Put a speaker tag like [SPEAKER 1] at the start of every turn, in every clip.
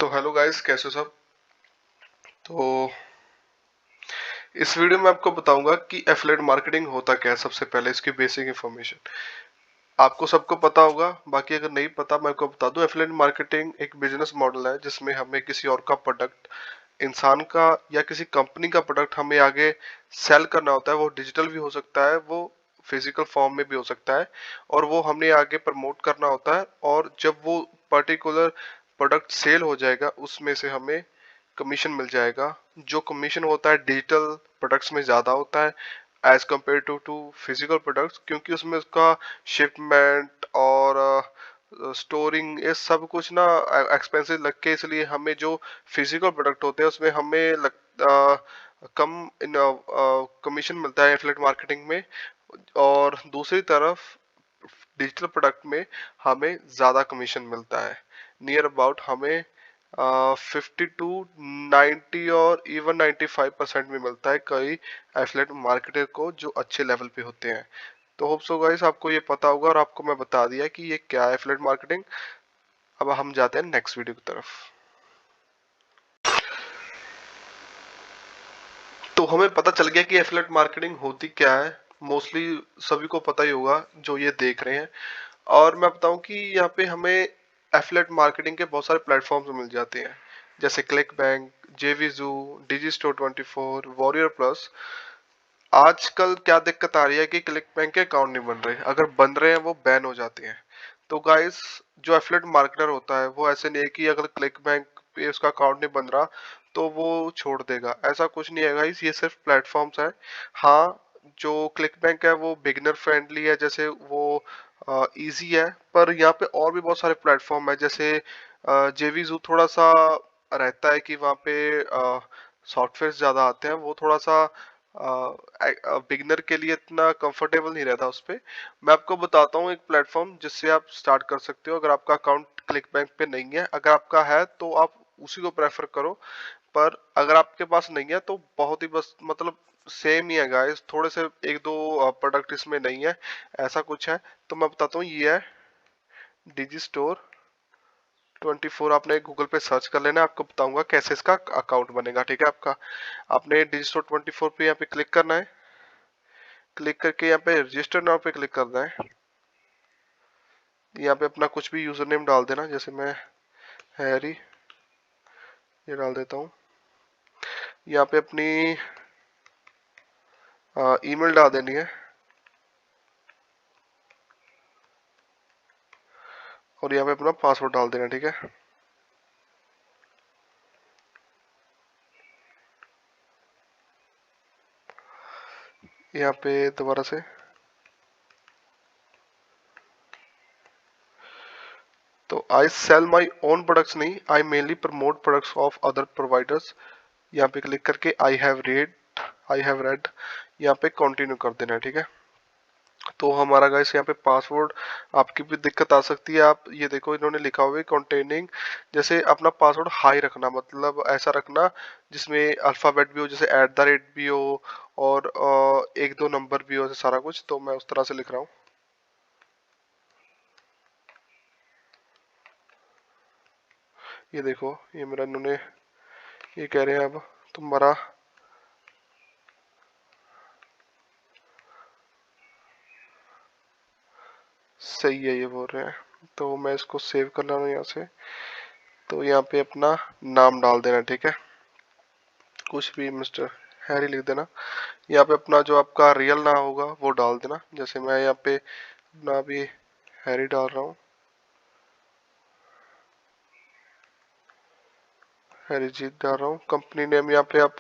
[SPEAKER 1] तो hello guys, कैसे हो सब। तो इस वीडियो में आपको बताऊंगा कि एफिलिएट मार्केटिंग होता क्या है। सबसे पहले इसकी बेसिक इंफॉर्मेशन आपको सबको पता होगा, बाकी अगर नहीं पता मैं आपको बता दूं। एफिलिएट मार्केटिंग एक बिजनेस मॉडल है जिसमें हमें किसी और का प्रोडक्ट, इंसान का या किसी कंपनी का प्रोडक्ट हमें आगे सेल करना होता है। वो डिजिटल भी हो सकता है, वो फिजिकल फॉर्म में भी हो सकता है, और वो हमने आगे प्रमोट करना होता है। और जब वो पर्टिकुलर प्रोडक्ट सेल हो जाएगा उसमें से हमें कमीशन मिल जाएगा। जो कमीशन होता है डिजिटल प्रोडक्ट्स में ज़्यादा होता है as compared to physical products, क्योंकि उसमें उसका शिपमेंट और स्टोरिंग ये सब कुछ ना एक्सपेंसिव लग के, इसलिए हमें जो फिजिकल प्रोडक्ट होते हैं उसमें हमें कम कमीशन मिलता है एफिलिएट मार्केटिंग में। और दूसरी तरफ डिजिटल प्रोडक्ट में हमें ज़्यादा कमीशन मिलता है। नियर अबाउट हमें 50 to 90 और इवन 95% में मिलता है कई एफिलिएट मार्केटर को जो अच्छे लेवल पे होते हैं। तो होप सो गाइस आपको ये पता होगा और आपको मैं बता दिया कि ये क्या है एफिलिएट मार्केटिंग। अब हम जाते हैं नेक्स्ट वीडियो की तरफ। तो हमें पता चल गया कि एफिलिएट मार्केटिंग होती क्या है। मोस्टली सभी को पता ही होगा जो ये देख रहे हैं। और मैं बताऊं कि यहाँ पे हमें एफिलिएट मार्केटिंग के बहुत सारे प्लेटफॉर्म्स मिल जाते हैं, जैसे क्लिक बैंक, जेवीजू, डिजी स्टोर 24, वॉरियर प्लस। आजकल क्या दिक्कत आ रही है कि क्लिक बैंक के अकाउंट नहीं बन रहे, अगर बन रहे हैं वो बैन हो जाते हैं। तो गाइस, जो एफिलिएट मार्केटर होता है वो ऐसे नहीं है कि अगर क्लिक बैंक पे उसका अकाउंट नहीं बन रहा तो वो छोड़ देगा, ऐसा कुछ नहीं है गाइस। ये सिर्फ प्लेटफॉर्म्स है। हाँ, जो क्लिक बैंक है वो बिगिनर फ्रेंडली है, जैसे वो इजी है। पर यहाँ पे और भी बहुत सारे प्लेटफॉर्म है, जैसे जेवीजू थोड़ा सा रहता है कि वहाँ पे सॉफ्टवेयर ज़्यादा आते हैं, वो थोड़ा सा बिगनर के लिए इतना कंफर्टेबल नहीं रहता उस पे। मैं आपको बताता हूँ एक प्लेटफॉर्म जिससे आप स्टार्ट कर सकते हो अगर आपका अकाउंट क्लिक बैंक पे नहीं है। अगर आपका है तो आप उसी को प्रेफर करो, पर अगर आपके पास नहीं है तो बहुत ही बस मतलब सेम ही है गाइस, थोड़े से एक दो प्रोडक्ट इसमें नहीं है, ऐसा कुछ है। तो मैं बताता हूँ, ये है डिजी स्टोर 24। आपने गूगल पे सर्च कर लेना, आपको बताऊंगा कैसे इसका अकाउंट बनेगा। ठीक है, आपका आपने डिजी स्टोर 24 पे यहाँ पे क्लिक करना है। क्लिक करके यहाँ पे रजिस्टर नाउ पे क्लिक करना है। यहाँ पे अपना कुछ भी यूजर नेम डाल देना, जैसे मैं हैरी ये डाल देता हूँ। यहाँ पे अपनी ईमेल डाल देनी है, और यहाँ पे अपना पासवर्ड डाल देना। ठीक है, यहाँ पे दोबारा से तो I sell my own products नहीं, I mainly promote products of other providers. यहाँ पे क्लिक करके आई हैव रेड यहाँ पे कंटिन्यू कर देना है। ठीक है, तो हमारा गाइस यहाँ पे पासवर्ड, आपकी भी दिक्कत आ सकती है। आप ये देखो, इन्होंने लिखा हुआ है कंटेनिंग, जैसे अपना पासवर्ड हाई रखना, मतलब ऐसा रखना जिसमें अल्फाबेट भी हो, जैसे @ भी हो, और एक दो नंबर भी हो, सारा कुछ। तो मैं उस तरह से लिख रहा हूँ। ये देखो, ये मेरा इन्होंने ये कह रहे हैं अब तुम्हारा सही है, ये बोल रहे हैं। तो मैं इसको सेव कर रहा हूँ यहाँ से। तो यहाँ पे अपना नाम डाल देना। ठीक है, कुछ भी मिस्टर हैरी लिख देना। यहाँ पे अपना जो आपका रियल नाम होगा वो डाल देना, जैसे मैं यहाँ पे अपना भी हैरी डाल रहा हूँ, हैरी जीत डाल रहा हूँ। कंपनी नेम यहाँ पे आप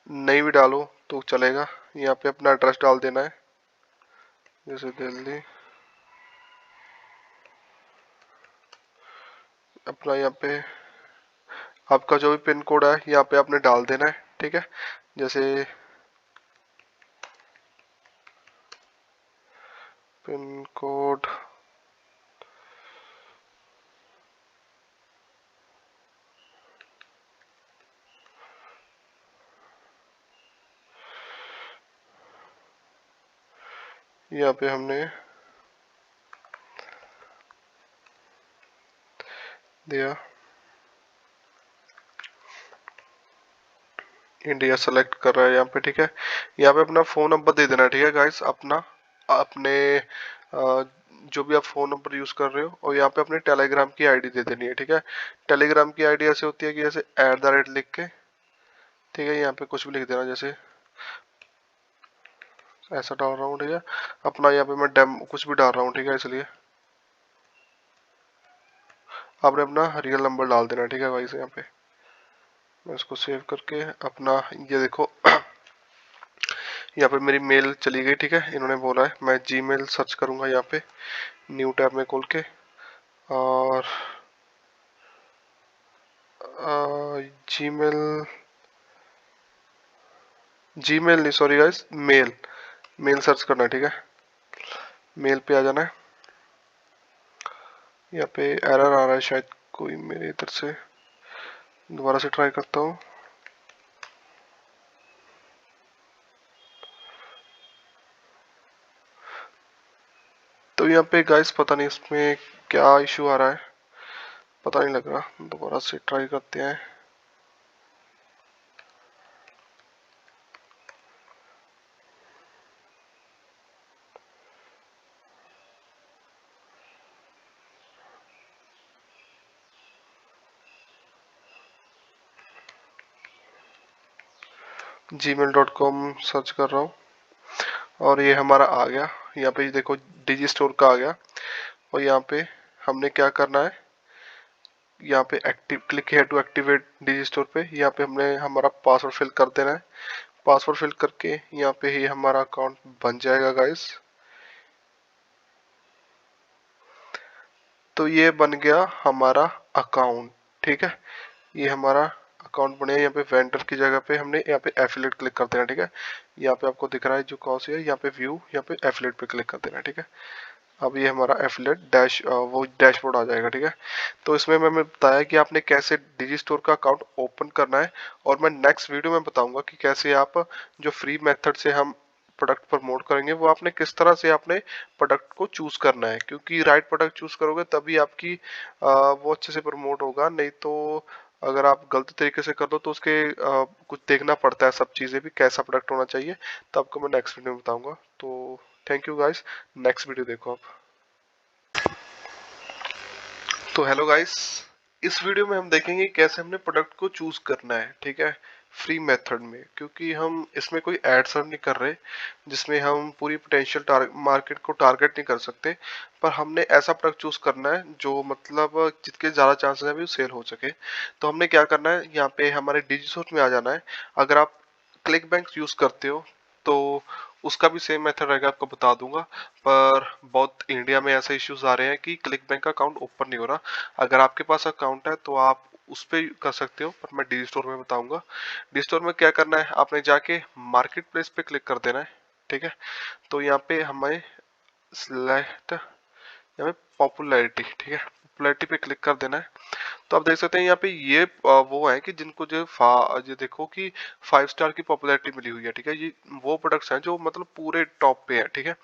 [SPEAKER 1] नहीं भी डालो तो चलेगा। यहाँ पे अपना एड्रेस डाल देना है, जैसे दिल्ली। अपना यहाँ पे आपका जो भी पिन कोड है यहाँ पे आपने डाल देना है। ठीक है, जैसे पिन कोड यहाँ पे हमने दिया। इंडिया सेलेक्ट कर रहा है यहाँ पे, ठीक है। यहाँ पे अपना फ़ोन नंबर दे देना है, ठीक है गाइस, अपना अपने जो भी आप फ़ोन नंबर यूज़ कर रहे हो, और यहाँ पे अपने टेलीग्राम की आईडी दे देनी है, ठीक है। टेलीग्राम की आईडी ऐसे होती है कि जैसे @ लिख के, ठीक है, यहाँ पे कुछ भी लिख देना, जैसे ऐसा डाल रहा हूँ, ठीक है। अपना यहाँ पे मैं डेम कुछ भी डाल रहा हूँ, ठीक है, इसलिए आपने अपना रियल नंबर डाल देना, ठीक है गाइस। यहाँ पे मैं इसको सेव करके अपना, ये देखो यहाँ पे मेरी मेल चली गई, ठीक है। इन्होंने बोला है मैं जीमेल सर्च करूंगा यहाँ पे न्यू टैब में खोल के, और जीमेल, जीमेल नहीं, sorry guys, mail, mail search करना है, ठीक है। मेल पे आ जाना है। यहाँ पे एरर आ रहा है शायद कोई, मेरे इधर से दोबारा से ट्राई करता हूँ। तो यहाँ पे गाइस पता नहीं इसमें क्या इशू आ रहा है, पता नहीं लग रहा, दोबारा से ट्राई करते हैं। gmail.com सर्च कर रहा हूँ, और ये हमारा आ गया। यहाँ पे देखो डिजी स्टोर का आ गया, और यहाँ पे हमने क्या करना है, यहाँ पे एक्टिव क्लिक है टू एक्टिवेट डिजी स्टोर पे, यहाँ पे हमने हमारा पासवर्ड फिल कर देना है। पासवर्ड फिल करके यहाँ पे ही हमारा अकाउंट बन जाएगा गाइस। तो ये बन गया हमारा अकाउंट, ठीक है। ये हमारा अकाउंट बने, यहाँ पे वेंडर की जगह पे हमने यहाँ पे एफिलेट क्लिक कर देना, ठीक है। यहाँ पे आपको दिख रहा है जो कौन सी है, यहाँ पे व्यू, यहाँ पे एफिलेट पे क्लिक कर देना, ठीक है। अब ये हमारा एफिलेट डैश वो डैशबोर्ड आ जाएगा, ठीक है। तो इसमें मैंने बताया कि आपने कैसे डिजी स्टोर का अकाउंट ओपन करना है, और मैं नेक्स्ट वीडियो में बताऊंगा कि कैसे आप जो फ्री मेथड से हम प्रोडक्ट प्रमोट करेंगे, वो आपने किस तरह से अपने प्रोडक्ट को चूज करना है, क्योंकि राइट प्रोडक्ट चूज करोगे तभी आपकी वो अच्छे से प्रमोट होगा। नहीं तो अगर आप गलत तरीके से कर दो तो उसके कुछ देखना पड़ता है, सब चीज़ें भी कैसा प्रोडक्ट होना चाहिए, तो आपको मैं नेक्स्ट वीडियो में बताऊंगा। तो thank you guys, next video देखो आप। तो हेलो गाइस, इस वीडियो में हम देखेंगे कैसे हमने प्रोडक्ट को चूज करना है, ठीक है, फ्री मेथड में, क्योंकि हम इसमें कोई एड सर्व नहीं कर रहे जिसमें हम पूरी पोटेंशियल मार्केट को टारगेट नहीं कर सकते, पर हमने ऐसा प्रोडक्ट चूज करना है जो मतलब जिसके ज़्यादा चांसेस है भी सेल हो सके। तो हमने क्या करना है, यहाँ पे हमारे डिजिसोर्स में आ जाना है। अगर आप क्लिक बैंक यूज करते हो तो उसका भी सेम मेथड रहेगा, आपको बता दूंगा। पर बहुत इंडिया में ऐसे इश्यूज आ रहे हैं कि क्लिक बैंक का अकाउंट ओपन नहीं हो रहा। अगर आपके पास अकाउंट है तो आप उस पर कर सकते हो, पर मैं डी स्टोर में बताऊंगा। डी स्टोर में क्या करना है, आपने जाके मार्केट प्लेस पे क्लिक कर देना है, ठीक है। तो यहाँ पे हमें सिलेक्ट, यहाँ पे पॉपुलैरिटी, ठीक है, पॉपुलैरिटी पे क्लिक कर देना है। तो आप देख सकते हैं यहाँ पे ये वो है कि जिनको जो ये देखो कि 5 स्टार की पॉपुलैरिटी मिली हुई है, ठीक है। ये वो प्रोडक्ट्स हैं जो मतलब पूरे टॉप पे हैं, ठीक है।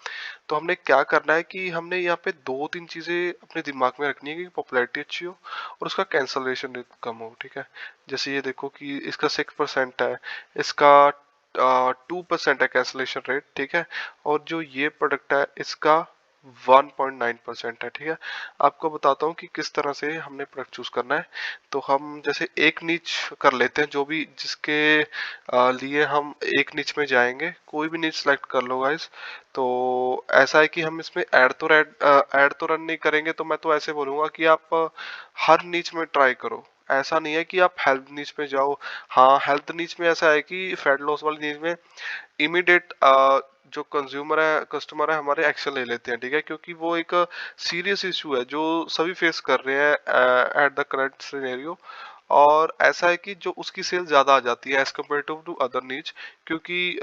[SPEAKER 1] तो हमने क्या करना है कि हमने यहाँ पे 2-3 चीजें अपने दिमाग में रखनी है कि पॉपुलैरिटी अच्छी हो और उसका कैंसलेशन रेट कम हो, ठीक है। जैसे ये देखो कि इसका 6% है, इसका 2% है कैंसलेशन रेट, ठीक है। और जो ये प्रोडक्ट है इसका 1.9% है, ठीक है। आपको बताता हूँ कि किस तरह से हमने प्रोडक्ट चूज करना है। तो हम जैसे एक नीच कर लेते हैं, जो भी जिसके लिए हम एक नीच में जाएंगे, कोई भी नीच सेलेक्ट कर लो गाइस। तो ऐसा है कि हम इसमें ऐड तो रन नहीं करेंगे, तो मैं तो ऐसे बोलूंगा कि आप हर नीच में ट्राई करो। ऐसा नहीं है कि आप हेल्थ नीच में जाओ। हाँ, हेल्थ नीच में ऐसा है कि फैट लॉस वाली नीच में इमीडिएट जो कंज्यूमर है, कस्टमर है हमारे, एक्शन ले लेते हैं, ठीक है, क्योंकि वो एक सीरियस इशू है जो सभी फेस कर रहे हैं एट द करंट सिनेरियो। और ऐसा है कि जो उसकी सेल ज्यादा आ जाती है एज कम्पेरेटिव टू अदर नीच, क्योंकि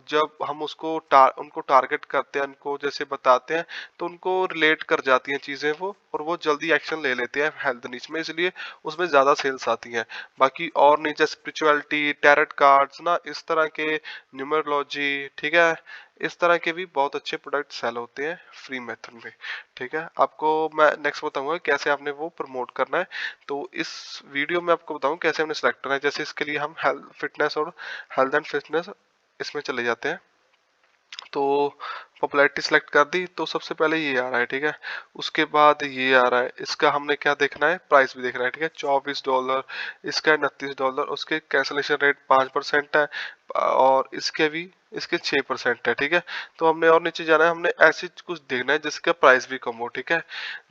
[SPEAKER 1] जब हम उनको टारगेट करते हैं, उनको जैसे बताते हैं, तो उनको रिलेट कर जाती हैं चीजें वो, और वो जल्दी एक्शन ले लेते हैं हेल्थ नीच में, इसलिए उसमें ज्यादा सेल्स आती हैं। बाकी और नीचे स्पिरिचुअलिटी, टैरेट कार्ड्स ना, इस तरह के न्यूमरोलॉजी, ठीक है, इस तरह के भी बहुत अच्छे प्रोडक्ट सेल होते हैं फ्री मेथड में। ठीक है, आपको मैं नेक्स्ट बताऊंगा कैसे आपने वो प्रमोट करना है। तो इस वीडियो में आपको बताऊं कैसे हमने सेलेक्ट करना है। जैसे इसके लिए हम हेल्थ फिटनेस और हेल्थ एंड फिटनेस इसमें चले जाते हैं। तो पॉपुलैरिटी सेलेक्ट कर दी तो सबसे पहले ये आ रहा है। ठीक है, उसके बाद ये आ रहा है। इसका हमने क्या देखना है, प्राइस भी देखना है। ठीक है, $24, इसका $29, उसके कैंसलेशन रेट 5% है, और इसके भी इसके 6% है। ठीक है, तो हमने और नीचे जाना है, हमने ऐसे कुछ देखना है जिसका प्राइस भी कम हो। ठीक है,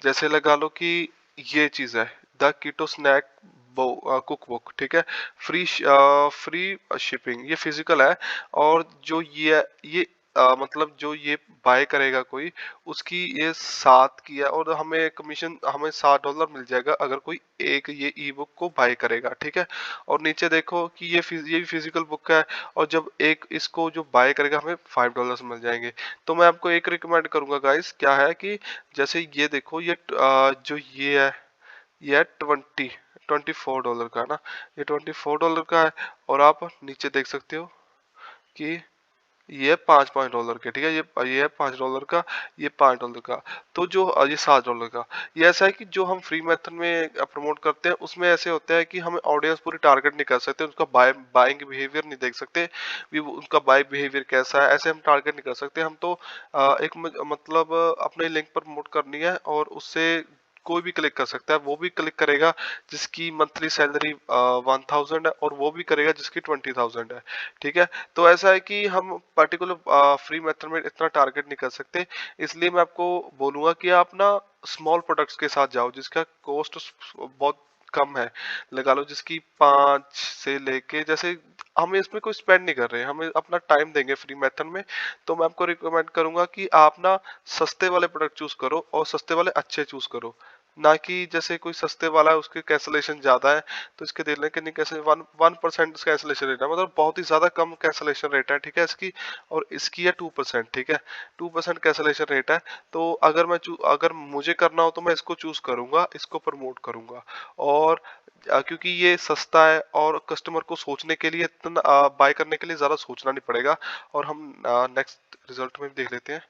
[SPEAKER 1] जैसे लगा लो कि ये चीज है, the keto snack cook book. ठीक है, फ्री फ्री शिपिंग, ये फिजिकल है। और जो ये मतलब जो ये बाय करेगा कोई, उसकी ये 7 की है, और हमें कमीशन हमें $7 मिल जाएगा अगर कोई एक ये ई बुक को बाय करेगा। ठीक है, और नीचे देखो कि ये भी फिजिकल बुक है, और जब एक इसको जो बाय करेगा हमें $5 मिल जाएंगे। तो मैं आपको एक रिकमेंड करूंगा गाइस, क्या है कि जैसे ये देखो, ये जो ये है, ये है $24 का ना, ये $24 का है। और आप नीचे देख सकते हो कि ये 5 $5 के। ठीक है, ये है $5 का, ये $5 का। तो जो ये $7 का, ये ऐसा है कि जो हम फ्री मेथड में प्रमोट करते हैं उसमें ऐसे होता है कि हमें ऑडियंस पूरी टारगेट नहीं कर सकते, उसका बाइंग बिहेवियर नहीं देख सकते, उनका बाइंग बिहेवियर कैसा है, ऐसे हम टारगेट नहीं कर सकते। हम तो मतलब अपने लिंक पर प्रमोट करनी है, और उससे कोई भी क्लिक कर सकता है। वो भी क्लिक करेगा जिसकी मंथली सैलरी 1000 है, और वो भी करेगा जिसकी 20,000 है। ठीक है, तो ऐसा है कि हम पर्टिकुलर फ्री मेथड में इतना टारगेट नहीं कर सकते। इसलिए मैं आपको बोलूंगा कि आप ना स्मॉल प्रोडक्ट्स के साथ जाओ जिसका कॉस्ट बहुत कम है। लगा लो जिसकी 5 से लेके, जैसे हमें इसमें कोई स्पेंड नहीं कर रहे हैं, हमें अपना टाइम देंगे फ्री मेथड में। तो मैं आपको रिकमेंड करूंगा कि आप ना सस्ते वाले प्रोडक्ट चूज करो, और सस्ते वाले अच्छे चूज करो, ना कि जैसे कोई सस्ते वाला है उसके कैंसलेशन ज्यादा है तो इसके देने के नहीं, कैसे 1% कैंसलेशन रेट है, मतलब बहुत ही ज्यादा कम कैंसलेशन रेट है। ठीक है, इसकी, और इसकी है 2%। ठीक है, 2% कैंसलेशन रेट है। तो अगर मुझे करना हो तो मैं इसको चूज करूंगा, इसको प्रमोट करूंगा। और क्योंकि ये सस्ता है, और कस्टमर को सोचने के लिए इतना बाय करने के लिए ज्यादा सोचना नहीं पड़ेगा। और हम नेक्स्ट रिजल्ट में देख लेते हैं।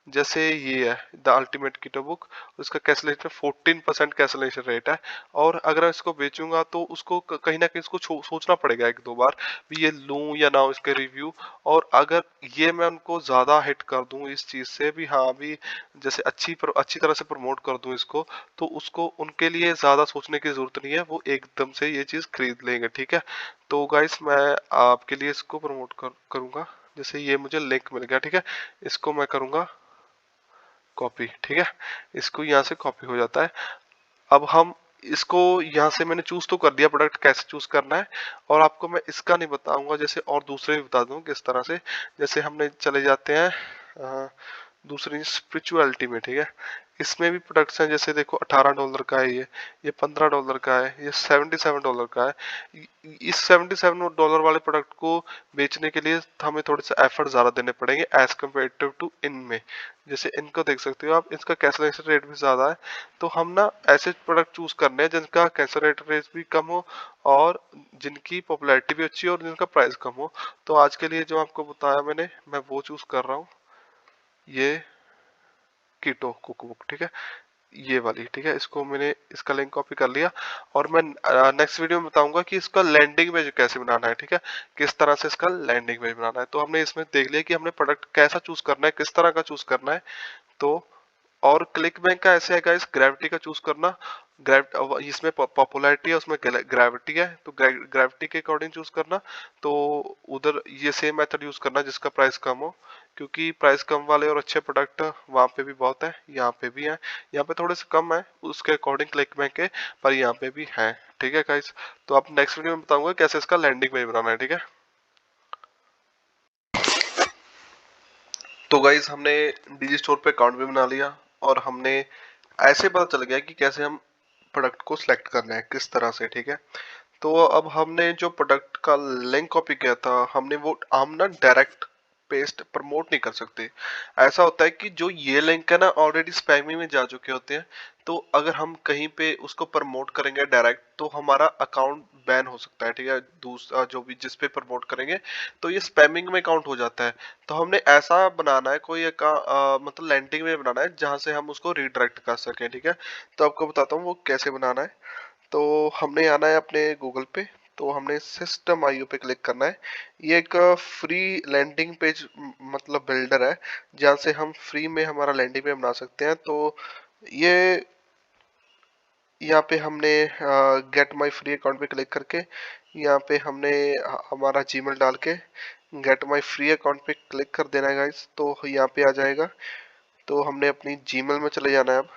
[SPEAKER 1] जैसे ये है द अल्टीमेट कीटो बुक, उसका कैंसलेशन 14% कैंसलेशन रेट है। और अगर मैं इसको बेचूंगा तो उसको कहीं ना कहीं इसको सोचना पड़ेगा एक दो बार भी, ये लूं या ना इसके रिव्यू। और अगर ये मैं उनको ज्यादा हिट कर दूं इस चीज से भी, हाँ भी, जैसे अच्छी तरह से प्रमोट कर दूं इसको, तो उसको उनके लिए ज्यादा सोचने की जरूरत नहीं है, वो एकदम से ये चीज खरीद लेंगे। ठीक है, तो गाइस मैं आपके लिए इसको प्रमोट करूंगा। जैसे ये मुझे लिंक मिल गया। ठीक है, इसको मैं करूंगा कॉपी। ठीक है, इसको यहाँ से कॉपी हो जाता है। अब हम इसको यहाँ से मैंने चूज तो कर दिया, प्रोडक्ट कैसे चूज करना है। और आपको मैं इसका नहीं बताऊंगा, जैसे और दूसरे भी बता दूं किस तरह से। जैसे हमने चले जाते हैं दूसरी स्पिरिचुअलिटी में। ठीक है, इसमें भी प्रोडक्ट्स हैं, जैसे देखो $18 का है, ये $15 का है, ये $77 का है। इस $77 वाले प्रोडक्ट को बेचने के लिए हमें थोड़े से एफर्ट ज्यादा देने पड़ेंगे एज कम्पेरेटिव टू इनमें। जैसे इनको देख सकते हो आप, इसका कैंसलेशन रेट भी ज्यादा है। तो हम ना ऐसे प्रोडक्ट चूज करने हैं जिनका कैंसलेशन रेट भी कम हो, और जिनकी पॉपुलैरिटी भी अच्छी हो, और जिनका प्राइस कम हो। तो आज के लिए जो आपको बताया मैंने, मैं वो चूज कर रहा हूँ, ये कीटो कुकबुक। ठीक है, ये वाली। ठीक है, इसको मैंने इसका लिंक कॉपी कर लिया। और मैं नेक्स्ट वीडियो में बताऊंगा कि इसका लैंडिंग पेज कैसे बनाना है। ठीक है, किस तरह से इसका लैंडिंग पेज बनाना है। तो हमने इसमें देख लिया कि हमने प्रोडक्ट कैसा चूज करना है, किस तरह का चूज करना है। तो और क्लिक बैंक का ऐसे है गाइस, ग्रेविटी का चूज करना। इसमें पॉपुलैरिटी है, उसमें ग्रेविटी है, तो ग्रेविटी के अकॉर्डिंग चूज करना। तो उधर ये सेम मेथड यूज करना जिसका प्राइस कम हो, क्योंकि प्राइस कम वाले और अच्छे प्रोडक्ट वहाँ पे भी बहुत है, यहाँ पे भी है। यहाँ पे थोड़े से कम है उसके अकॉर्डिंग क्लिक बैंक के, पर यहाँ पे भी है। ठीक है गाइस, तो आप नेक्स्ट वीडियो में बताऊंगा कैसे इसका लैंडिंग पेज बनाना है। ठीक है, तो गाइस हमने डिजी स्टोर पे अकाउंट भी बना लिया, और हमने ऐसे पता चल गया कि कैसे हम प्रोडक्ट को सिलेक्ट करना है, किस तरह से। ठीक है, तो अब हमने जो प्रोडक्ट का लिंक कॉपी किया था, हम ना डायरेक्ट पेस्ट प्रमोट नहीं कर सकते। ऐसा होता है कि जो ये लिंक है ना ऑलरेडी स्पैमी में जा चुके होते हैं, तो अगर हम कहीं पे उसको प्रमोट करेंगे डायरेक्ट तो हमारा अकाउंट बैन हो सकता है, ठीक है। दूसरा जो भी जिस पे प्रमोट करेंगे तो ये स्पैमिंग में काउंट हो जाता है। तो हमने ऐसा बनाना है कोई मतलब लैंडिंग में बनाना है जहां से हम उसको रिडायरेक्ट कर सकें, ठीक है। तो आपको बताता हूँ वो कैसे बनाना है। तो हमने आना है अपने गूगल पे, तो हमने सिस्टम आईओ पे क्लिक करना है। ये एक फ्री लैंडिंग पेज मतलब बिल्डर है जहाँ से हम फ्री में हमारा लैंडिंग पेज बना सकते हैं। तो ये यहाँ पे हमने गेट माई फ्री अकाउंट पे क्लिक करके यहाँ पे हमने हमारा जीमेल डाल के गेट माई फ्री अकाउंट पे क्लिक कर देना है गाइस। तो यहाँ पे आ जाएगा। तो हमने अपनी जीमेल में चले जाना है अब।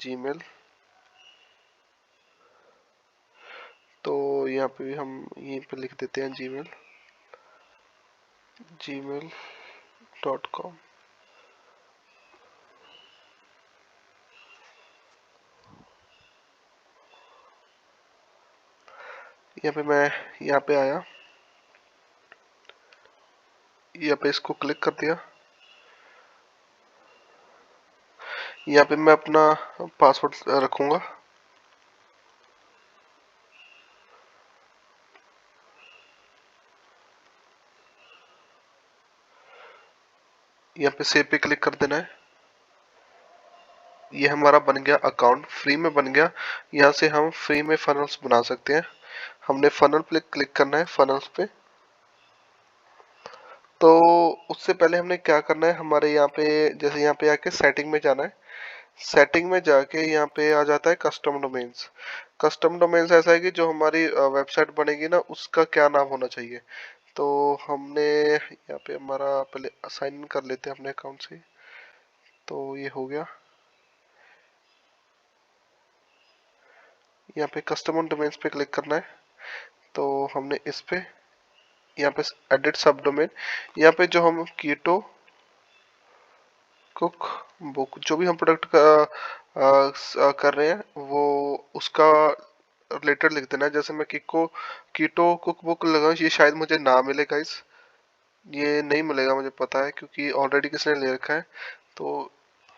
[SPEAKER 1] जीमेल, तो यहाँ पे हम यहीं पे लिख देते हैं जीमेल, gmail.com। यहाँ पे मैं यहाँ पे आया, यहाँ पे इसको क्लिक कर दिया। यहाँ पे मैं अपना पासवर्ड रखूंगा। यहाँ पे सेव पे क्लिक कर देना है। ये हमारा बन गया अकाउंट, फ्री में बन गया। यहाँ से हम फ्री में फनल्स बना सकते हैं। हमने फनल पे क्लिक करना है, फनल्स पे। तो उससे पहले हमने क्या करना है, हमारे यहाँ पे जैसे यहाँ पे आके सेटिंग में जाना है। सेटिंग में जाके यहाँ पे आ जाता है कस्टम डोमेन्स। कस्टम डोमेन्स ऐसा है कि जो हमारी वेबसाइट बनेगी ना उसका क्या नाम होना चाहिए। तो हमने यहाँ पे हमारा पहले साइन इन कर लेते हैं अपने अकाउंट से। तो ये हो गया। यहाँ पे कस्टमर डोमेन्स पे क्लिक करना है। तो हमने इस पे यहाँ पे एडिट सब डोमेन, यहाँ पे जो हम कीटो कुक बुक जो भी हम प्रोडक्ट कर रहे हैं वो उसका रिलेटेड लिख देना है। जैसे मैं कीटो कुक बुक लगा, ये शायद मुझे ना मिलेगा, इस ये नहीं मिलेगा मुझे पता है क्योंकि ऑलरेडी किसी ने ले रखा है। तो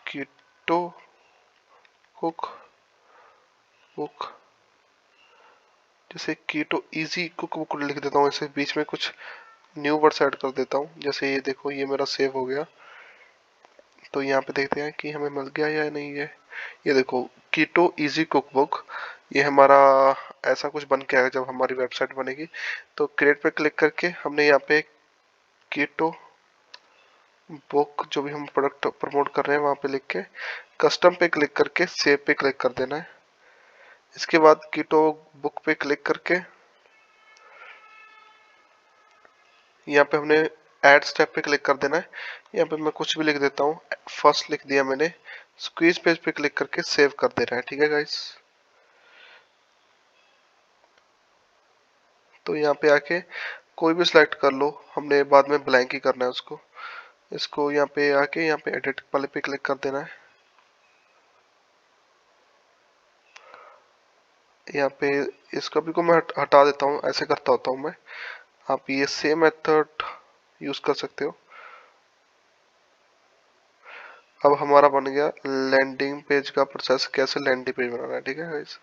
[SPEAKER 1] कीटो कुक बुक, जैसे कीटो इजी कुक बुक लिख देता हूँ, ऐसे बीच में कुछ न्यू वर्ड्स ऐड कर देता हूँ। जैसे ये देखो ये मेरा सेव हो गया। तो यहाँ पे देखते हैं कि हमें मिल गया या नहीं है। ये देखो कीटो इजी कुक बुक, ये हमारा ऐसा कुछ बन के आएगा जब हमारी वेबसाइट बनेगी। तो क्रिएट पे क्लिक करके हमने यहाँ पे कीटो बुक जो भी हम प्रोडक्ट प्रमोट कर रहे हैं वहाँ पे लिख के कस्टम पे क्लिक करके सेव पे क्लिक कर देना है। इसके बाद कीटो बुक पे क्लिक करके यहाँ पे हमने ऐड स्टेप पे क्लिक कर देना है। यहाँ पे मैं कुछ भी लिख देता हूँ, फर्स्ट लिख दिया मैंने। स्क्वीज पेज पे क्लिक करके सेव कर देना है, ठीक है गाइस। तो यहाँ पे आके कोई भी सिलेक्ट कर लो, हमने बाद में ब्लैंक ही करना है उसको। इसको यहाँ पे आके यहाँ पे एडिट वाले पे क्लिक कर देना है। यहाँ पे इसका भी को मैं हटा देता हूँ, ऐसे करता होता हूँ मैं। आप ये सेम मेथड यूज कर सकते हो। अब हमारा बन गया लैंडिंग पेज का प्रोसेस, कैसे लैंडिंग पेज बनाना है, ठीक है गाइस।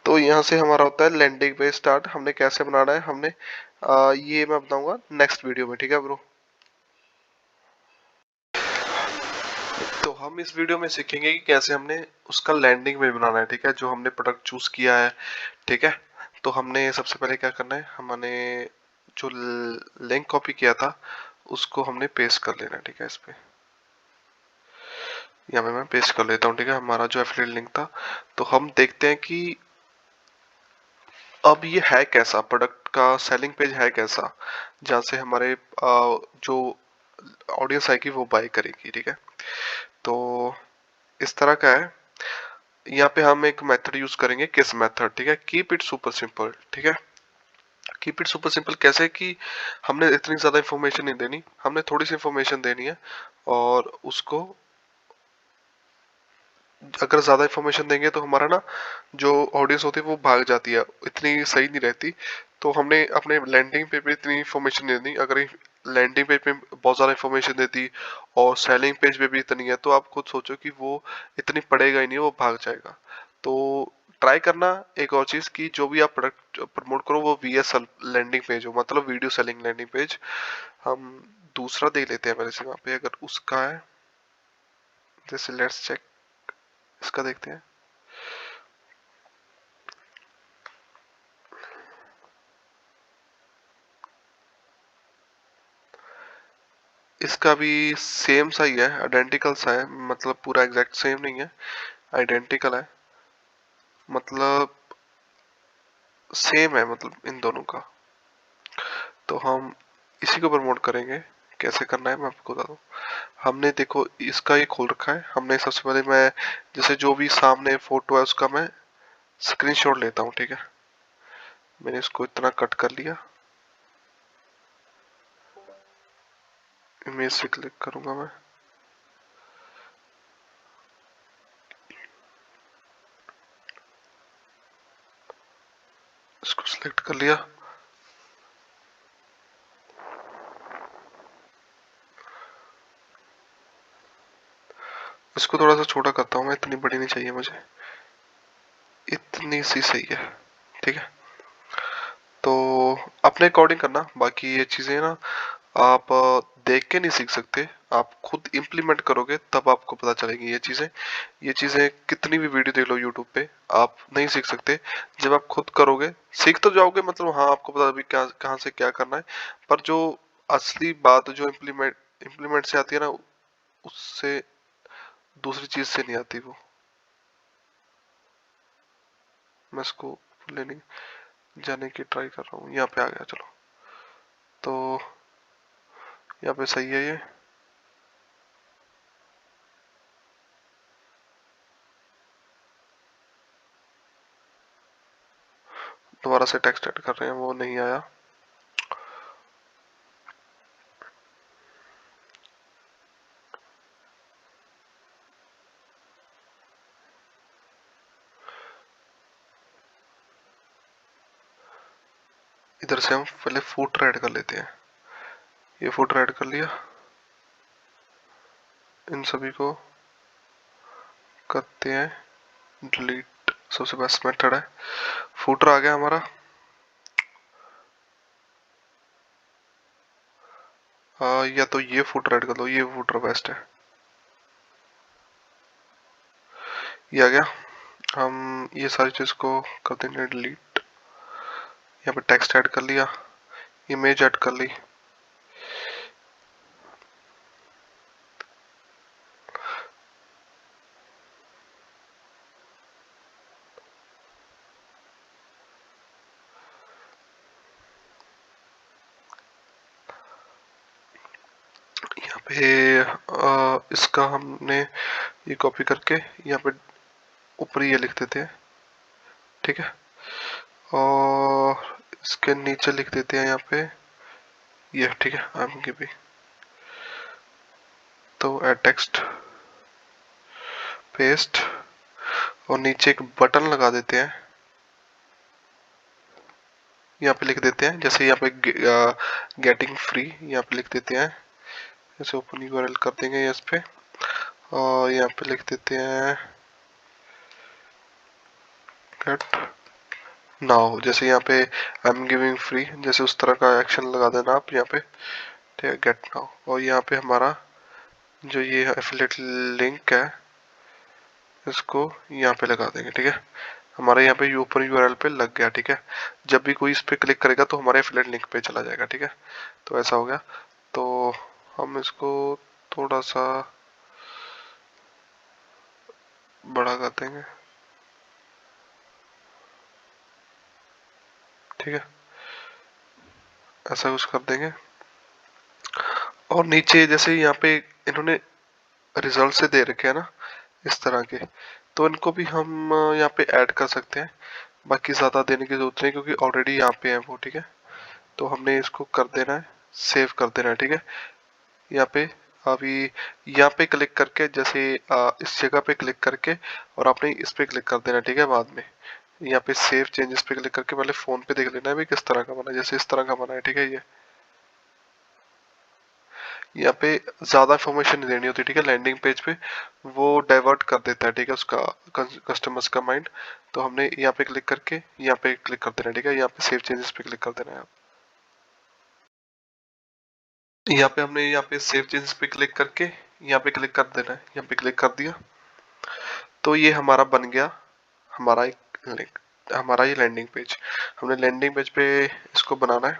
[SPEAKER 1] तो यहाँ से हमारा होता है लैंडिंग पेज स्टार्ट। हमने कैसे बनाना है, हमने ये मैं बताऊंगा नेक्स्ट वीडियो में, ठीक है ब्रो। तो हम इस वीडियो में सीखेंगे कि कैसे हमने उसका लैंडिंग पेज बनाना है, ठीक है, जो हमने प्रोडक्ट चूज किया है, ठीक है। तो हमने सबसे पहले क्या करना है, हमने जो लिंक कॉपी किया था उसको हमने पेस्ट कर लेना है, ठीक है। इस पे यहाँ पे मैं पेस्ट कर लेता हूँ, ठीक है, हमारा जो एफिलिएट लिंक था। तो हम देखते हैं कि अब ये है कैसा, प्रोडक्ट का सेलिंग पेज है कैसा, जहाँ से हमारे जो ऑडियंस आएगी वो बाय करेगी, ठीक है। तो इस तरह का है। यहाँ पे हम एक मेथड यूज करेंगे, किस मेथड, ठीक है, कीप इट सुपर सिंपल, ठीक है। कीप इट सुपर सिंपल कैसे कि हमने इतनी ज्यादा इंफॉर्मेशन नहीं देनी, हमने थोड़ी सी इंफॉर्मेशन देनी है और उसको अगर ज़्यादा इन्फॉर्मेशन देंगे तो हमारा ना जो ऑडियंस होती है वो भाग जाती है, इतनी सही नहीं रहती। तो हमने अपने लैंडिंग पे भी इतनी इन्फॉर्मेशन नहीं देनी। अगर लैंडिंग पेज पे बहुत ज़्यादा इन्फॉर्मेशन देती और सेलिंग पेज पे भी इतनी है, तो आप खुद सोचो कि वो इतनी पड़ेगा ही नहीं, वो भाग जाएगा। तो ट्राई करना एक और चीज़ कि जो भी आप प्रोडक्ट प्रमोट करो वो वीएस लैंडिंग पेज हो, मतलब वीडियो सेलिंग लैंडिंग पेज। हम दूसरा देख लेते हैं मेरे से वहाँ पे, अगर उसका है जैसे लेट्स चेक, इसका देखते हैं। इसका भी सेम सा ही है, आइडेंटिकल सा है, मतलब पूरा एग्जैक्ट सेम नहीं है, आइडेंटिकल है, मतलब सेम है मतलब इन दोनों का। तो हम इसी को प्रमोट करेंगे। कैसे करना है मैं आपको बता दूं। हमने देखो इसका ये खोल रखा है, हमने सबसे पहले मैं जैसे जो भी सामने फोटो है उसका मैं स्क्रीनशॉट लेता हूँ, ठीक है। मैंने इसको इतना कट कर लिया, इमेज से क्लिक करूंगा मैं, इसको सिलेक्ट कर लिया। इसको थोड़ा सा छोटा करता हूँ मैं, इतनी बड़ी नहीं चाहिए मुझे, इतनी सी सही है, ठीक है। तो अपने अकॉर्डिंग करना, बाकी ये चीजें ना आप देख के नहीं सीख सकते, आप खुद इम्प्लीमेंट करोगे तब आपको पता चलेगी ये चीजें कितनी भी वीडियो देख लो यूट्यूब पे, आप नहीं सीख सकते। जब आप खुद करोगे सीख तो जाओगे, मतलब हाँ आपको पता भी क्या कहाँ से क्या करना है, पर जो असली बात जो इम्प्लीमेंट से आती है ना, उससे दूसरी चीज से नहीं आती वो। मैं इसको लेने जाने की ट्राई कर रहा हूँ, यहाँ पे आ गया चलो। तो यहाँ पे सही है ये। दोबारा से टेक्स्ट ऐड कर रहे हैं, वो नहीं आया। इधर से हम पहले फुटर ऐड कर लेते हैं, ये फुटर ऐड कर लिया, इन सभी को करते हैं डिलीट, सबसे बेस्ट मेथड है। फुटर आ गया हमारा। या तो ये फुटर ऐड कर दो, ये फुटर बेस्ट है, ये आ गया। हम ये सारी चीज को कर देंगे डिलीट। यहाँ पे टेक्स्ट ऐड कर लिया, इमेज ऐड कर ली। यहाँ पे इसका हमने ये कॉपी करके यहाँ पे ऊपर ये लिख देते हैं, ठीक है। और इसके नीचे लिख देते हैं यहाँ पे ये, ठीक है, आगे भी। तो ऐड टेक्स्ट, पेस्ट, और नीचे एक बटन लगा देते हैं, यहाँ पे लिख देते हैं जैसे यहाँ पे गेटिंग फ्री, यहाँ पे लिख देते हैं, जैसे ओपन यूआरएल कर देंगे इस पे, और यहाँ पे लिख देते हैं गेट नाउ, जैसे यहाँ पे आई एम गिविंग फ्री, जैसे उस तरह का एक्शन लगा देना आप यहाँ पे, ठीक है, गेट नाउ। और यहाँ पे हमारा जो ये एफिलिएट लिंक है इसको यहाँ पे लगा देंगे, ठीक है। हमारे यहाँ पे ऊपर यूआरएल पे लग गया, ठीक है। जब भी कोई इस पे क्लिक करेगा तो हमारे एफिलिएट लिंक पे चला जाएगा, ठीक है। तो ऐसा हो गया। तो हम इसको थोड़ा सा बड़ा कर देंगे, ठीक है, ऐसा कुछ कर देंगे। और नीचे जैसे यहाँ पे इन्होंने रिजल्ट से दे रखे हैं ना इस तरह के, तो इनको भी हम यहाँ पे ऐड कर सकते हैं। बाकी ज़्यादा देने की जरूरत नहीं क्योंकि ऑलरेडी यहाँ पे है वो, ठीक है। तो हमने इसको कर देना है, सेव कर देना है, ठीक है। यहाँ पे अभी यहाँ पे क्लिक करके जैसे इस जगह पे क्लिक करके और आपने इस पे क्लिक कर देना, ठीक है। बाद में यहाँ पे सेव चेंजेस पे क्लिक करके पहले फोन पे देख लेना है भी किस तरह का बना है, जैसे इस तरह का बना है, ठीक है। ये यहाँ पे ज्यादा इन्फॉर्मेशन नहीं देनी होती, ठीक है। लैंडिंग पेज पे वो डाइवर्ट कर देता है, ठीक है, उसका कस्टमर्स का माइंड। तो हमने यहाँ पे क्लिक करके यहाँ पे क्लिक कर देना, ठीक है। यहाँ पे सेव चेंजेस पे क्लिक कर देना है। यहाँ पे हमने यहाँ पे सेव चेंजेस पे क्लिक करके यहाँ पे क्लिक कर देना है। यहाँ पे क्लिक कर दिया तो ये हमारा बन गया, हमारा एक लिंक, हमारा ये लैंडिंग पेज। हमने लैंडिंग पेज पे इसको बनाना है,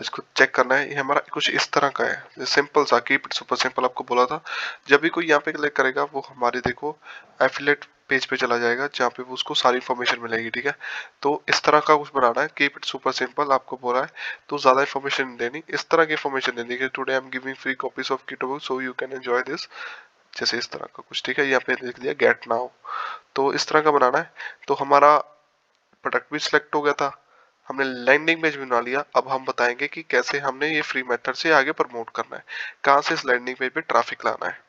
[SPEAKER 1] इसको चेक करना है। ये हमारा कुछ इस तरह का है, सिंपल सा, कीप इट सुपर सिंपल आपको बोला था। जब भी कोई यहाँ पे क्लिक करेगा वो हमारे देखो एफिलेट पेज पे चला जाएगा जहाँ पे वो उसको सारी इन्फॉर्मेशन मिलेगी, ठीक है। तो इस तरह का कुछ बनाना है, कीप इट सुपर सिंपल आपको बोला है। तो ज्यादा इन्फॉर्मेशन नहीं देनी, इस तरह की इन्फॉर्मेशन देनी कि today I am giving free copies of keto book so you can enjoy this, जैसे इस तरह का कुछ, ठीक है। यहाँ पे लिख दिया गेट नाउ। तो इस तरह का बनाना है। तो हमारा प्रोडक्ट भी सिलेक्ट हो गया था, हमने लैंडिंग पेज बना लिया। अब हम बताएंगे कि कैसे हमने ये फ्री मेथड से आगे प्रमोट करना है, कहां से इस लैंडिंग पेज पे ट्रैफिक लाना है।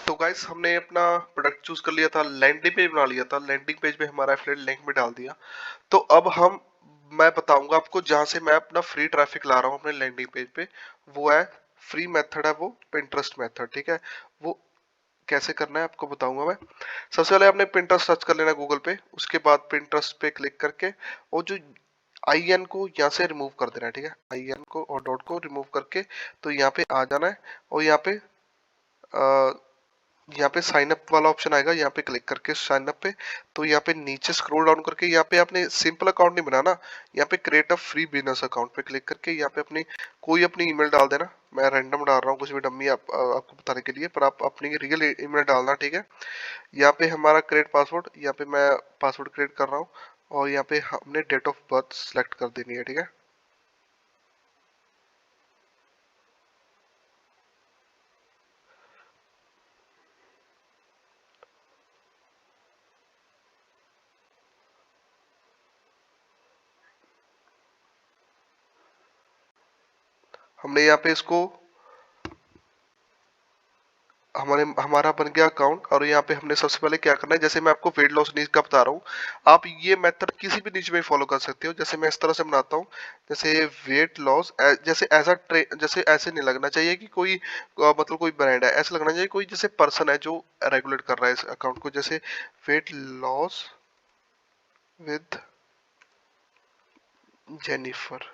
[SPEAKER 1] तो गाइस हमने अपना प्रोडक्ट चूज कर लिया था, लैंडिंग पेज बना लिया था, लैंडिंग पेज पे हमारा एफिलिएट लिंक भी डाल दिया। तो अब हम, मैं बताऊंगा आपको जहां से मैं अपना फ्री ट्रैफिक ला रहा हूं अपने लैंडिंग पेज पे, वो है फ्री मेथड है, वो पिंटरेस्ट मेथड, ठीक है। वो कैसे करना है आपको बताऊंगा मैं। सबसे पहले आपने पिंटरेस्ट सर्च कर लेना गूगल पे, उसके बाद पिंटरेस्ट पे क्लिक करके और जो आई एन को यहाँ से रिमूव कर देना है, ठीक है। आई एन को और डॉट को रिमूव करके तो यहाँ पे आ जाना है और यहाँ पे यहाँ पे साइन अप वाला ऑप्शन आएगा, यहाँ पे क्लिक करके साइन अप पे। तो यहाँ पे नीचे स्क्रॉल डाउन करके यहाँ पे आपने सिंपल अकाउंट नहीं बनाना, यहाँ पे create a free business account पे क्लिक करके यहाँ पे अपनी कोई अपनी ईमेल डाल देना। मैं रैंडम डाल रहा हूँ कुछ भी डम्मी आपको बताने के लिए, पर आप अपनी रियल ईमेल डालना, ठीक है। यहाँ पे हमारा क्रिएट पासवर्ड, यहाँ पे मैं पासवर्ड क्रिएट कर रहा हूँ और यहाँ पे हमने डेट ऑफ बर्थ सेलेक्ट कर देनी है, ठीक है। हमने यहाँ पे इसको, हमारा बन गया अकाउंट। और यहाँ पे हमने सबसे पहले क्या करना है, जैसे मैं आपको वेट लॉस नीच का बता रहा हूँ, आप ये मेथड किसी भी नीच में फॉलो कर सकते हो। जैसे मैं इस तरह से बनाता हूँ, जैसे वेट लॉस, जैसे एज अ जैसे ऐसे नहीं लगना चाहिए कि कोई मतलब कोई ब्रांड है, ऐसा लगना चाहिए कोई जैसे पर्सन है जो रेगुलेट कर रहा है इस अकाउंट को। जैसे वेट लॉस विद जेनिफर,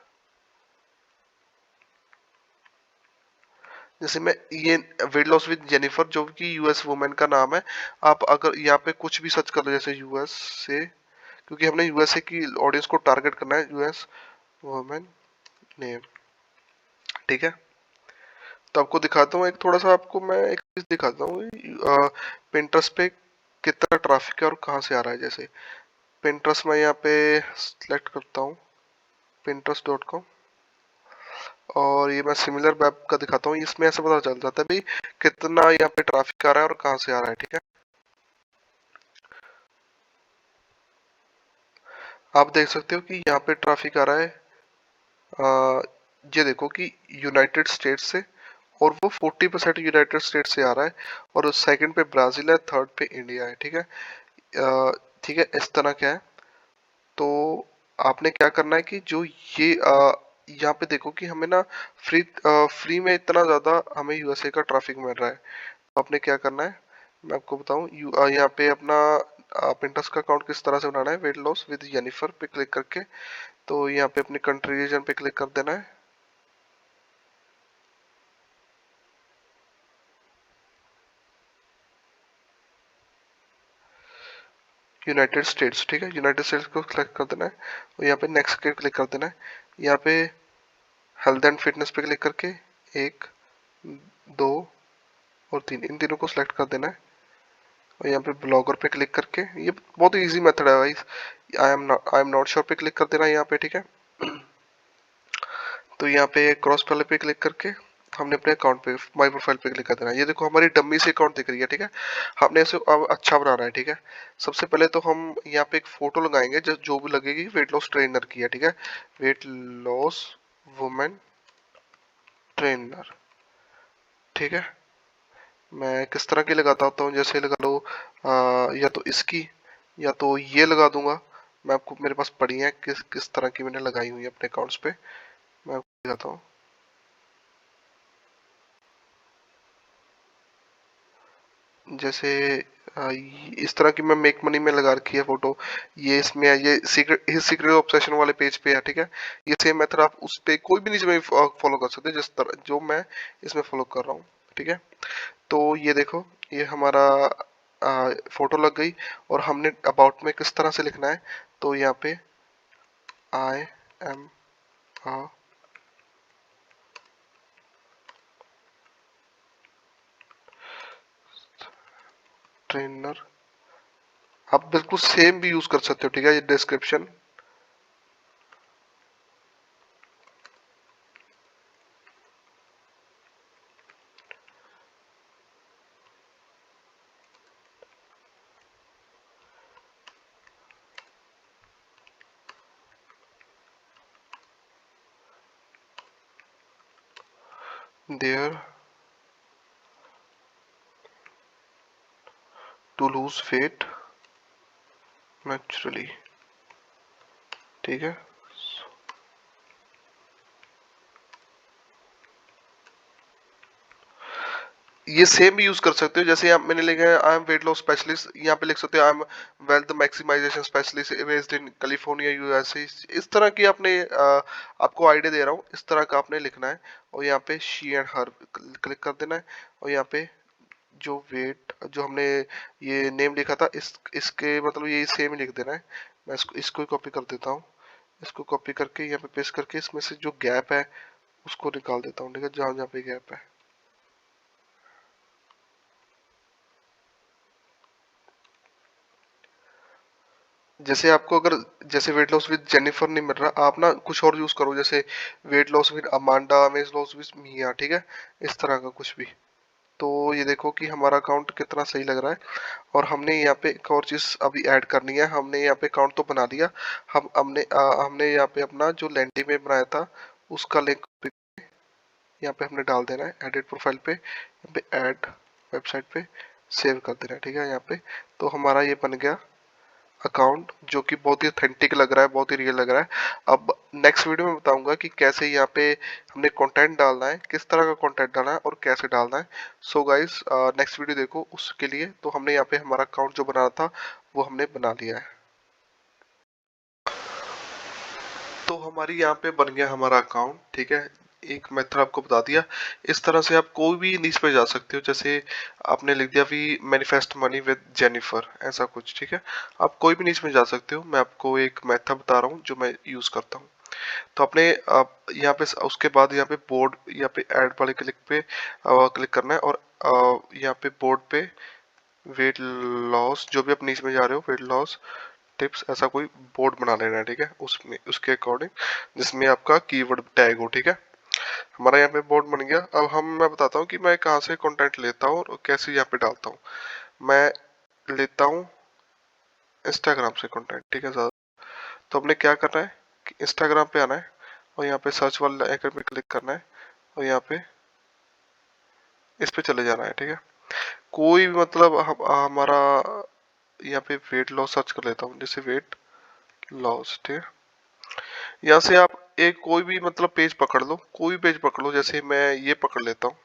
[SPEAKER 1] जैसे मैं ये वेट लॉस विद जेनिफर जो कि यूएस वुमेन का नाम है। आप अगर यहाँ पे कुछ भी सर्च कर लो, जैसे यूएस से, क्योंकि हमने यूएसए की ऑडियंस को टारगेट करना है, यूएस वुमेन नेम, ठीक है। तो आपको दिखाता हूँ एक थोड़ा सा, आपको मैं एक चीज दिखाता हूँ पिंटरेस्ट पे कितना ट्रैफिक है और कहाँ से आ रहा है। जैसे पिंटरेस्ट में यहाँ पे सिलेक्ट करता हूँ pinterest.com और ये मैं सिमिलर वेब का दिखाता हूँ, इसमें ऐसा पता चल जाता है भाई कितना यहाँ पे ट्रैफिक आ रहा है और कहाँ से आ रहा है, ठीक है। आप देख सकते हो कि यहाँ पे ट्रैफिक आ रहा है, ये देखो कि यूनाइटेड स्टेट्स से, और वो 40% यूनाइटेड स्टेट्स से आ रहा है। और सेकंड पे ब्राजील है, थर्ड पे इंडिया है, ठीक है। ठीक है, इस तरह क्या है। तो आपने क्या करना है कि जो ये यहाँ पे देखो कि हमें ना फ्री में इतना ज्यादा हमें यूएसए का ट्रैफिक मिल रहा है। तो आपने क्या करना है, मैं आपको बताऊं, यहाँ पे अपना पिंटरेस्ट का अकाउंट किस तरह से बनाना है, वेट लॉस विद जेनिफर पे क्लिक करके। तो यहाँ पे अपनी कंट्री रीजन पे क्लिक कर देना है, यूनाइटेड स्टेट्स, ठीक है। यूनाइटेड स्टेट्स को क्लिक कर देना है और यहाँ पे नेक्स्ट पे क्लिक कर देना है। यहाँ पे हेल्थ एंड फिटनेस पे क्लिक करके एक, दो और तीन, इन तीनों को सिलेक्ट कर देना है और यहाँ पे ब्लॉगर पे क्लिक करके, ये बहुत इजी मेथड है भाई, आई एम नॉट श्योर पे क्लिक कर देना है यहाँ पे, ठीक है। तो यहाँ पे क्रॉस वाले पे क्लिक करके हमने अपने अकाउंट पे माई प्रोफाइल पे क्लिक कर देना है। ये देखो हमारी डम्मी से अकाउंट दिख रही है, ठीक है। हमने इसे अब अच्छा बनाना है, ठीक है। सबसे पहले तो हम यहाँ पे एक फोटो लगाएंगे जो जो भी लगेगी वेट लॉस ट्रेनर की है, ठीक है। वेट लॉस वुमेन ट्रेनर, ठीक है। मैं किस तरह की लगाता होता हूँ, जैसे लगा लो या तो इसकी या तो ये लगा दूंगा। मैं आपको, मेरे पास पड़ी है किस किस तरह की मैंने लगाई हुई है अपने अकाउंट्स पे, मैं आपको दिखाता हूँ। जैसे इस तरह की मैं मेक मनी में लगा रखी है फोटो, ये इसमें है, ये सीक्रेट ऑब्सेशन वाले पेज पे है, ठीक है। ये सेम मेथड आप उस पे कोई भी नीचे में फॉलो कर सकते हो, जिस तरह जो मैं इसमें फॉलो कर रहा हूँ, ठीक है। तो ये देखो, ये हमारा फोटो लग गई। और हमने अबाउट में किस तरह से लिखना है, तो यहाँ पे आई एम अ ट्रेनर, आप बिल्कुल सेम भी यूज कर सकते हो, ठीक है। ये description, there to lose weight naturally, ठीक है। ये सेम भी यूज कर सकते हो, जैसे यहाँ मैंने लिखा है I am weight loss specialist, यहाँ पे लिख सकते हो I am wealth maximisation specialist based in California USA. इस तरह की आपने आपको आइडिया दे रहा हूँ, इस तरह का आपने लिखना है। और यहाँ पे शी एंड हर क्लिक कर देना है। और यहाँ पे जो वेट जो हमने ये नेम लिखा था, इसके मतलब ये सेम ही लिख देना है। मैं इसको ही कॉपी कर देता हूँ। इसको कॉपी करके यहाँ पे पेस्ट करके इसमें से जो गैप है उसको निकाल देता हूँ, ठीक है, जहाँ जहाँ पे गैप है। जैसे आपको अगर जैसे वेट लॉस विद जेनिफर नहीं मिल रहा, आप ना कुछ और यूज करो, जैसे weight loss with Amanda, weight loss with Mia, ठीक है, इस तरह का कुछ भी। तो ये देखो कि हमारा अकाउंट कितना सही लग रहा है। और हमने यहाँ पे एक और चीज अभी ऐड करनी है। हमने यहाँ पे अकाउंट तो बना लिया, हमने यहाँ पे अपना जो लैंडिंग में बनाया था उसका लिंक यहाँ पे हमने डाल देना है, एडिट प्रोफाइल पे, यहाँ पे ऐड वेबसाइट पे सेव कर देना है, ठीक है। यहाँ पे तो हमारा ये बन गया अकाउंट, जो कि बहुत ही ऑथेंटिक लग रहा है, बहुत ही रियल लग रहा है। अब नेक्स्ट वीडियो में बताऊंगा कि कैसे यहाँ पे हमने कंटेंट डालना है, किस तरह का कंटेंट डालना है और कैसे डालना है। सो गाइस, नेक्स्ट वीडियो देखो। उसके लिए तो हमने यहाँ पे हमारा अकाउंट जो बनाना था वो हमने बना लिया है। तो हमारी यहाँ पे बन गया हमारा अकाउंट, ठीक है। एक मेथड आपको बता दिया। इस तरह से आप कोई भी नीच पे जा सकते हो, जैसे आपने लिख दिया भी मैनिफेस्ट मनी विद जेनिफर, ऐसा कुछ, ठीक है। आप कोई भी नीच में जा सकते हो। मैं आपको एक मेथड बता रहा हूँ जो मैं यूज करता हूँ। तो आपने यहाँ पे उसके बाद यहाँ पे बोर्ड, यहाँ पे ऐड वाले क्लिक पे क्लिक करना है। और यहाँ पे बोर्ड पे वेट लॉस, जो भी आप नीचे में जा रहे हो, वेट लॉस टिप्स, ऐसा कोई बोर्ड बना लेना है, ठीक है, उसमें उसके अकॉर्डिंग जिसमें आपका कीवर्ड टैग हो, ठीक है। हमारा यहाँ पे बोर्ड बन गया। अब मैं बताता हूँ कि मैं कहाँ से कंटेंट लेता हूँ और कैसे यहाँ पे डालता हूँ। मैं लेता हूँ इंस्टाग्राम से कंटेंट, ठीक है ज़्यादा। तो हमने क्या करना है कि इंस्टाग्राम पे आना है और यहाँ पे सर्च वाले आइकन पे क्लिक करना है और यहाँ पे इस पे चले जाना है, ठीक है। कोई भी मतलब हमारा यहाँ पे वेट लॉस सर्च कर लेता हूँ, जैसे वेट लॉस, ठीक है। यहाँ से आप एक कोई भी मतलब पेज पकड़ लो, कोई भी पेज पकड़ लो, जैसे मैं ये पकड़ लेता हूँ।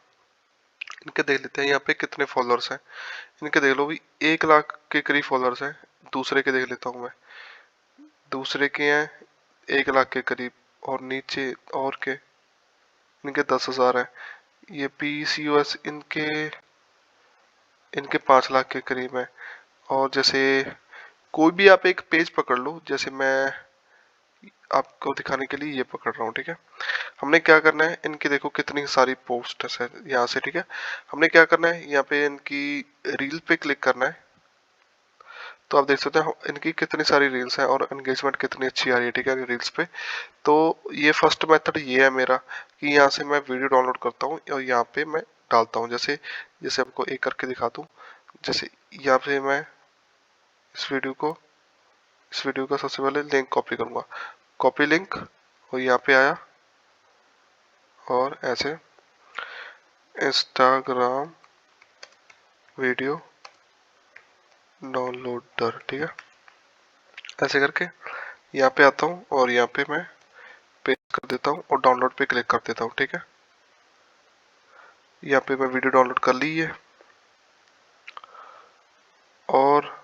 [SPEAKER 1] इनके देख लेते हैं यहाँ पे कितने फॉलोअर्स हैं। इनके देख लो भी 1 लाख के करीब फॉलोअर्स हैं। दूसरे के देख लेता हूँ मैं, दूसरे के हैं 1 लाख के करीब। और नीचे और के, इनके 10,000 है। ये PCOS इनके इनके 5 लाख के करीब है। और जैसे कोई भी आप एक पेज पकड़ लो, जैसे मैं आपको दिखाने के लिए ये पकड़ रहा हूँ, ठीक है। हमने क्या करना है, इनकी देखो कितनी सारी पोस्ट है यहाँ से, ठीक है। हमने क्या करना है, यहाँ पे इनकी रील पे क्लिक करना है। तो आप देख सकते हैं इनकी कितनी सारी रील्स हैं और एंगेजमेंट कितनी अच्छी आ रही है, ठीक है, रील्स पे। तो ये फर्स्ट मेथड ये है मेरा, कि यहाँ से मैं वीडियो डाउनलोड करता हूँ और यहाँ पे मैं डालता हूँ। जैसे जैसे आपको एक करके दिखा दूँ। जैसे यहाँ पे मैं इस वीडियो को इस वीडियो का सबसे पहले लिंक कॉपी करूँगा, कॉपी लिंक, और यहाँ पे आया और ऐसे इंस्टाग्राम वीडियो डाउनलोडर, ठीक है। ऐसे करके यहाँ पे आता हूँ और यहाँ पे मैं पेस्ट कर देता हूँ और डाउनलोड पे क्लिक कर देता हूँ, ठीक है। यहाँ पे मैं वीडियो डाउनलोड कर ली है और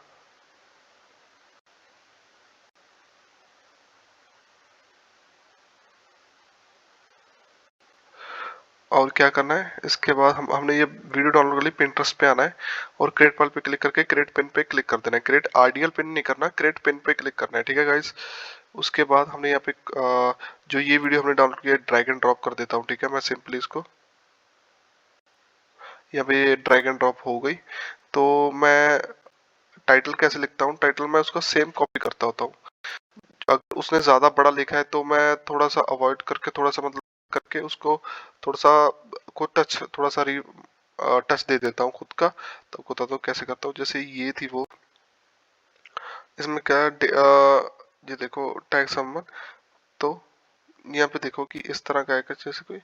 [SPEAKER 1] क्या करना है इसके बाद हमने ये वीडियो डाउनलोड कर ली, पिंटरेस्ट पे आना है और क्रिएट फाइल पे क्लिक करके क्रिएट पिन पे क्लिक कर देना है। क्रिएट आइडियल पिन नहीं करना, क्रिएट पिन पे क्लिक करना है, ठीक है गाइस। उसके बाद हमने यहाँ पे जो ये वीडियो हमने डाउनलोड किया ड्रैग एंड ड्रॉप कर देता हूँ, ठीक है। मैं सिंपली इसको यहाँ पे ड्रैग एंड ड्रॉप हो गई। तो मैं टाइटल कैसे लिखता हूँ, टाइटल मैं उसका सेम कॉपी करता होता हूँ। अगर उसने ज्यादा बड़ा लिखा है तो मैं थोड़ा सा अवॉइड करके, थोड़ा सा मतलब करके उसको थोड़ा सा को टच, थोड़ा सा टच दे देता हूँ खुद का। तो बताता हूँ कैसे करता हूँ। जैसे ये थी वो, इसमें क्या है, ये देखो टैग समवन। तो यहाँ पे देखो कि इस तरह का है, जैसे कोई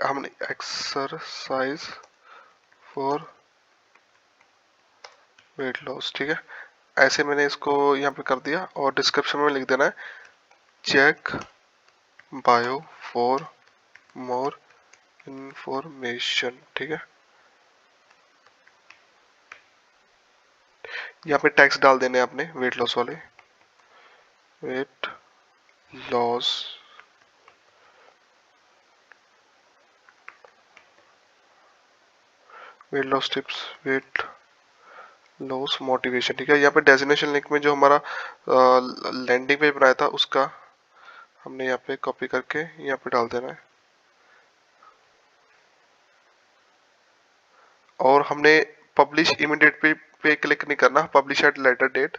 [SPEAKER 1] हमने एक्सरसाइज फॉर वेट लॉस, ठीक है। ऐसे मैंने इसको यहाँ पे कर दिया और डिस्क्रिप्शन में लिख देना है check bio for more information, ठीक है। यहाँ पे टैक्स डाल देने आपने वेट लॉस वाले, weight loss tips, weight loss motivation, ठीक है। यहाँ पे डेजिग्नेशन लिंक में जो हमारा लैंडिंग पेज बनाया था उसका हमने यहाँ पे कॉपी करके यहाँ पे डाल देना है। और हमने पब्लिश इमीडिएट पे क्लिक नहीं करना, पब्लिश एट लेटर डेट।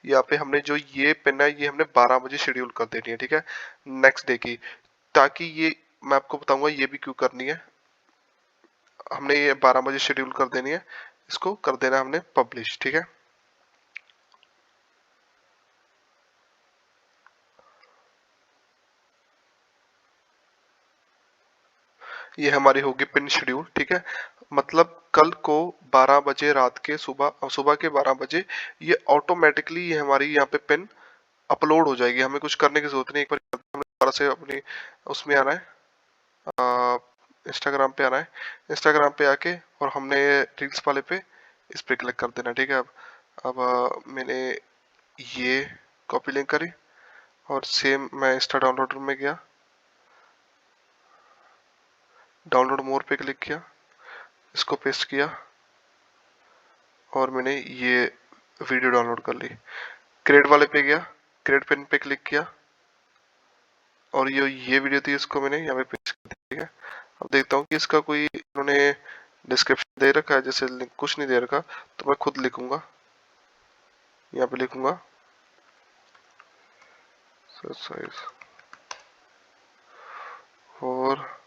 [SPEAKER 1] यहाँ पे हमने जो ये पेन है ये हमने 12 बजे शेड्यूल कर देनी है, ठीक है, नेक्स्ट डे की। ताकि ये मैं आपको बताऊंगा ये भी क्यों करनी है। हमने ये 12 बजे शेड्यूल कर देनी है, इसको कर देना हमने पब्लिश, ठीक है। ये हमारी होगी पिन शेड्यूल, ठीक है। मतलब कल को 12 बजे रात के सुबह सुबह के 12 बजे ये ऑटोमेटिकली ये हमारी यहाँ पे पिन अपलोड हो जाएगी। हमें कुछ करने की जरूरत नहीं। एक बार हमें दोबारा से अपनी उसमें आना है, इंस्टाग्राम पे आना है। इंस्टाग्राम पे आके और हमने रील्स वाले पे इस पे क्लिक कर देना, ठीक है। अब मैंने ये कॉपी लिंक करी और सेम मैं इंस्टा डाउनलोडर में गया, डाउनलोड मोर पे क्लिक किया, इसको पेस्ट किया और मैंने ये वीडियो डाउनलोड कर ली। क्रिएट वाले पे गया, क्रिएट पिन पे क्लिक किया और ये वीडियो थी, इसको मैंने यहाँ पे पेस्ट कर दिया, ठीक है। अब देखता हूँ कि इसका कोई इन्होंने डिस्क्रिप्शन दे रखा है, जैसे लिंक कुछ नहीं दे रखा, तो मैं खुद लिखूंगा। यहाँ पे लिखूंगा एक्सरसाइज और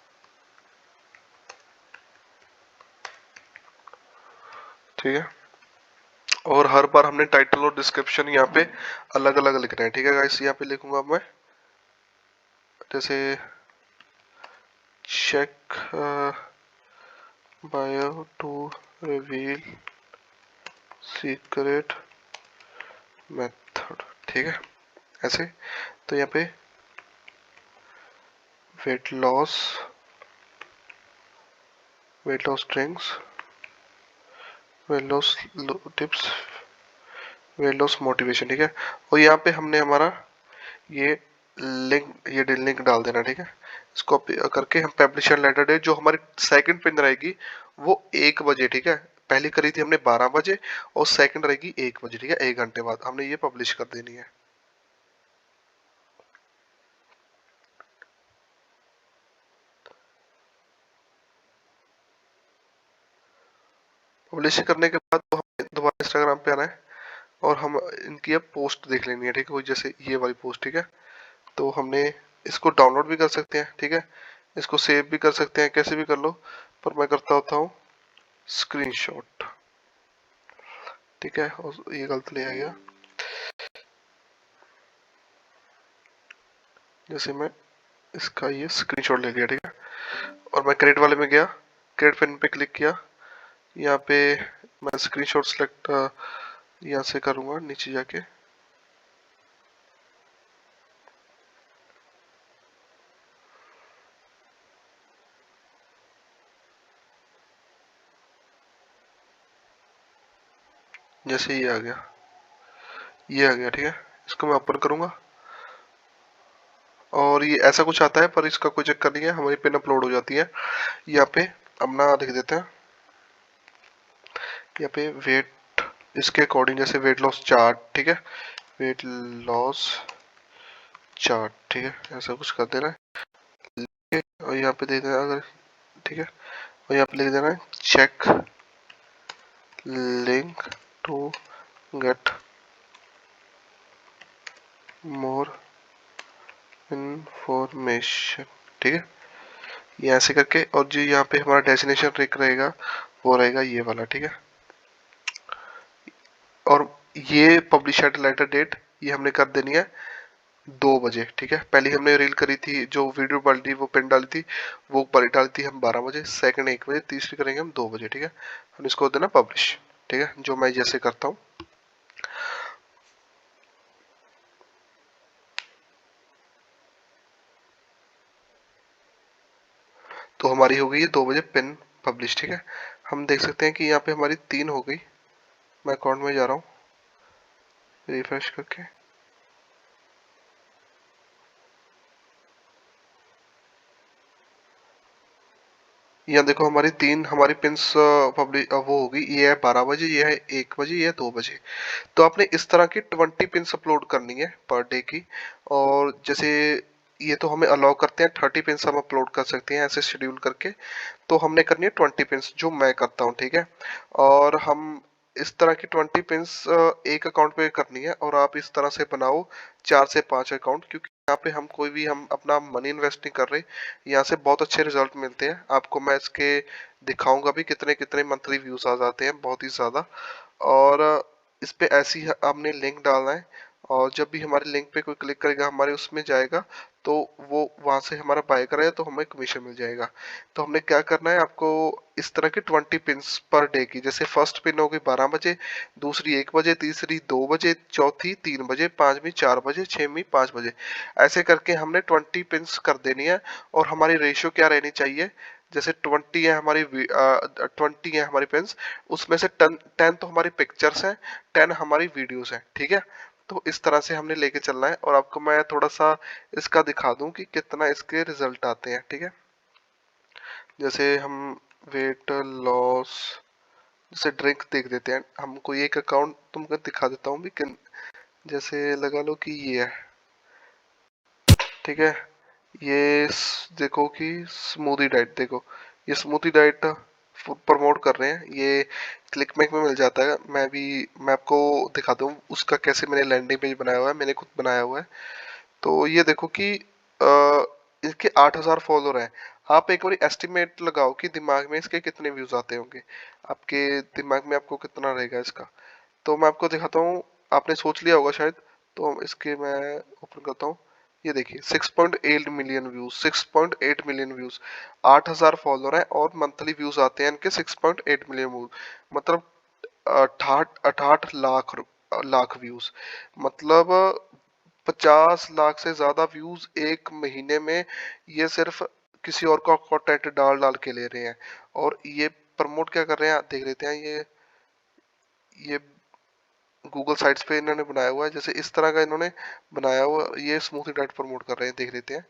[SPEAKER 1] ठीक है। और हर बार हमने टाइटल और डिस्क्रिप्शन यहाँ पे अलग अलग लिखना है, ठीक है गाइस। यहाँ पे लिखूंगा मैं जैसे check bio to reveal secret method, ठीक है, ऐसे। तो यहाँ पे weight loss drinks, weight loss tips, weight loss motivation, ठीक है। और यहाँ पे हमने हमारा ये ये लिंक डाल देना, ठीक है। इसको करके हम पब्लिशर लेटर डेट जो हमारी सेकंड पिन रहेगी वो 1 बजे, ठीक है। पहली करी थी हमने 12 बजे और सेकंड रहेगी 1 बजे, ठीक है। 1 घंटे बाद हमने ये पब्लिश कर देनी है। पब्लिश करने के बाद तो हमें दोबारा इंस्टाग्राम पे आना है और हम इनकी अब पोस्ट देख लेनी है, ठीक है। जैसे ये वाली पोस्ट, ठीक है। तो हमने इसको डाउनलोड भी कर सकते हैं, ठीक है। इसको सेव भी कर सकते हैं, कैसे भी कर लो, पर मैं करता होता हूँ स्क्रीनशॉट, ठीक है। और ये गलत ले आ गया, जैसे मैं इसका ये स्क्रीनशॉट ले लिया, ठीक है। और मैं क्रिएट वाले में गया, क्रिएट पिन पे क्लिक किया, यहाँ पे मैं स्क्रीनशॉट सेलेक्ट यहाँ से करूँगा नीचे जाके। जैसे ये आ गया, ये आ गया, ठीक है। इसको मैं ओपन करूँगा और ये ऐसा कुछ आता है, पर इसका कोई चक्कर नहीं है, हमारी पिन अपलोड हो जाती है। यहाँ पे अपना लिख देते हैं, यहाँ पे वेट इसके अकॉर्डिंग, जैसे वेट लॉस चार्ट, ठीक है, वेट लॉस चार्ट, ठीक है, ऐसा कुछ कर देना है। और यहाँ पे दे देना अगर, ठीक है, और यहाँ पे लिख देना है check link to get more information, ठीक है। ये ऐसे करके, और जो यहाँ पे हमारा डेस्टिनेशन ट्रिक रहेगा वो रहेगा ये वाला, ठीक है। और ये पब्लिश एट लेटर डेट ये हमने कर देनी है 2 बजे, ठीक है। पहले हमने रील करी थी, जो वीडियो डाली थी, वो पिन डाली थी, वो पर डाली थी हम 12 बजे, सेकंड 1 बजे, तीसरी करेंगे हम 2 बजे, ठीक है। हम इसको देना पब्लिश, ठीक है, जो मैं जैसे करता हूँ। तो हमारी हो गई है 2 बजे पिन पब्लिश, ठीक है। हम देख सकते हैं कि यहाँ पे हमारी 3 हो गई। मैं अकाउंट में जा रहा हूँ रिफ्रेश करके, यहाँ देखो हमारी 3 हमारी पिंस पब्लिक वो होगी। ये है 12 बजे, ये है 1 बजे, ये है 2 बजे। तो आपने इस तरह की 20 पिंस अपलोड करनी है पर डे की। और जैसे ये तो हमें अलाउ करते हैं 30 पिंस हम अपलोड कर सकते हैं ऐसे शेड्यूल करके। तो हमने करनी है 20 पिंस, जो मैं करता हूँ, ठीक है। और हम इस तरह की 20 पिंस एक अकाउंट पे करनी है, और आप इस तरह से बनाओ 4 से 5 अकाउंट, क्योंकि यहाँ पे हम कोई भी हम अपना मनी इन्वेस्ट नहीं कर रहे। यहाँ से बहुत अच्छे रिजल्ट मिलते हैं आपको। मैं इसके दिखाऊंगा भी कितने कितने मंथली व्यूज आ जाते हैं, बहुत ही ज्यादा। और इस पे ऐसी आपने लिंक डालना है, और जब भी हमारे लिंक पे कोई क्लिक करेगा हमारे उसमें जाएगा, तो वो वहां से हमारा बाय करेगा तो हमें कमीशन मिल जाएगा। तो हमने क्या करना है, आपको इस तरह की 20 पिंस पर डे की, जैसे फर्स्ट पिन होगी 12 बजे, दूसरी 1 बजे, तीसरी 2 बजे, चौथी 3 बजे, पांचवी 4 बजे, छठवीं 5 बजे, ऐसे करके हमने 20 पिंस कर देनी है। और हमारी रेशियो क्या रहनी चाहिए, जैसे 20 है हमारी पेन्स, उसमें से 10 तो हमारी पिक्चर्स हैं, 10 हमारी वीडियोस हैं, ठीक है। तो इस तरह से हमने लेके चलना है। और आपको मैं थोड़ा सा इसका दिखा दूं कि कितना इसके रिजल्ट आते हैं, ठीक है। जैसे हम वेट लॉस, जैसे ड्रिंक देख देते हैं हम, कोई एक अकाउंट तुमको दिखा देता हूँ भी जैसे लगा लो कि ये है, ठीक है। ये देखो कि स्मूदी डाइट, देखो ये स्मूदी डाइट प्रमोट कर रहे हैं, ये क्लिकमैक में मिल जाता है। मैं आपको दिखाता हूँ उसका कैसे मैंने लैंडिंग पेज बनाया हुआ है, मैंने खुद बनाया हुआ है। तो ये देखो कि इसके 8,000 फॉलोअर हैं। आप एक बार एस्टिमेट लगाओ कि दिमाग में इसके कितने व्यूज आते होंगे, आपके दिमाग में आपको कितना रहेगा इसका। तो मैं आपको दिखाता हूँ, आपने सोच लिया होगा शायद। तो हम इसके मैं ओपन करता हूँ, ये देखिए 6.8 million views, 6.8 million views, 8,000 follower हैं, और मंथली व्यूज आते हैं इनके 6.8 मिलियन व्यूज, मतलब 68 लाख व्यूज, मतलब 50 लाख से ज्यादा व्यूज एक महीने में। ये सिर्फ किसी और का कंटेंट डाल डाल के ले रहे हैं। और ये प्रमोट क्या कर रहे हैं देख लेते हैं। ये गूगल साइट्स पे इन्होंने बनाया हुआ है, जैसे इस तरह का इन्होंने बनाया हुआ, ये स्मूथी डाइट प्रमोट कर रहे हैं, देख लेते हैं।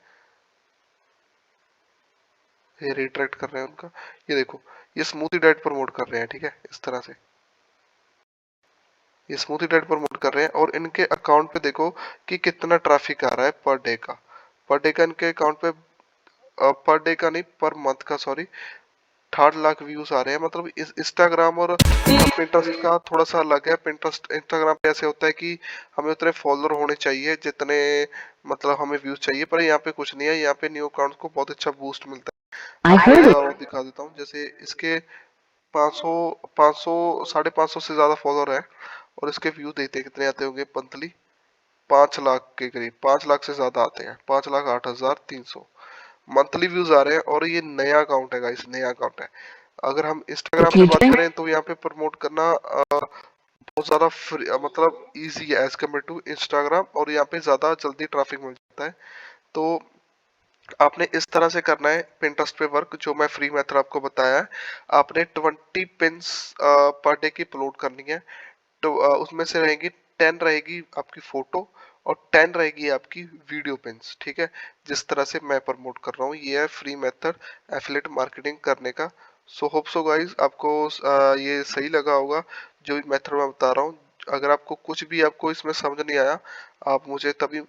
[SPEAKER 1] ये रिट्रैक्ट कर रहे हैं उनका, ये देखो, ये स्मूथी डाइट प्रमोट कर रहे हैं, ठीक है, इस तरह से ये स्मूथी डाइट प्रमोट कर रहे हैं। और इनके अकाउंट पे देखो कि कितना ट्रैफिक आ रहा है पर डे का। पर डे का इनके अकाउंट पे, पर डे का नहीं, पर मंथ का, सॉरी, 68 लाख व्यूज आ रहे हैं। मतलब इस इंस्टाग्राम और पिंटरेस्ट का थोड़ा सा अलग है। पिंटरेस्ट इंस्टाग्राम पे ऐसे होता है कि हमें उतने फॉलोअर होने चाहिए जितने मतलब हमें व्यूज चाहिए, पर यहाँ पे कुछ नहीं है। यहाँ पे न्यू अकाउंट को बहुत अच्छा बूस्ट मिलता है। आपको दिखा देता हूँ, जैसे इसके 500 500 550 से ज्यादा फॉलोअर है, और इसके व्यू देखते हैं कितने आते होंगे मंथली। 5 लाख के करीब, 5 लाख से ज्यादा आते हैं, 5,08,300 मंथली व्यूज आ रहे हैं। और ये नया अकाउंट है गाइस, नया अकाउंट है। अगर हम इंस्टाग्राम पे बात करें तो यहाँ पे प्रमोट करना बहुत ज्यादा फ्री, मतलब इजी है एज कम्पेयर टू इंस्टाग्राम, और यहाँ पे ज्यादा जल्दी ट्रैफिक मिल जाता है। तो आपने इस तरह से करना है पिंटरेस्ट पे वर्क, जो मैं फ्री मेथड आपको बताया है। आपने 20 पिन्स पर डे की अपलोड करनी है। तो उसमें से रहेगी 10 रहेगी आपकी फोटो, और 10 रहेगी आपकी वीडियो पिन्स, ठीक है। जिस तरह से मैं प्रमोट कर रहा हूँ, ये है फ्री मेथड एफिलिएट मार्केटिंग करने का। सो होप सो गाइस आपको ये सही लगा होगा जो भी मेथड मैं बता रहा हूँ। अगर आपको कुछ भी आपको इसमें समझ नहीं आया, आप मुझे तभी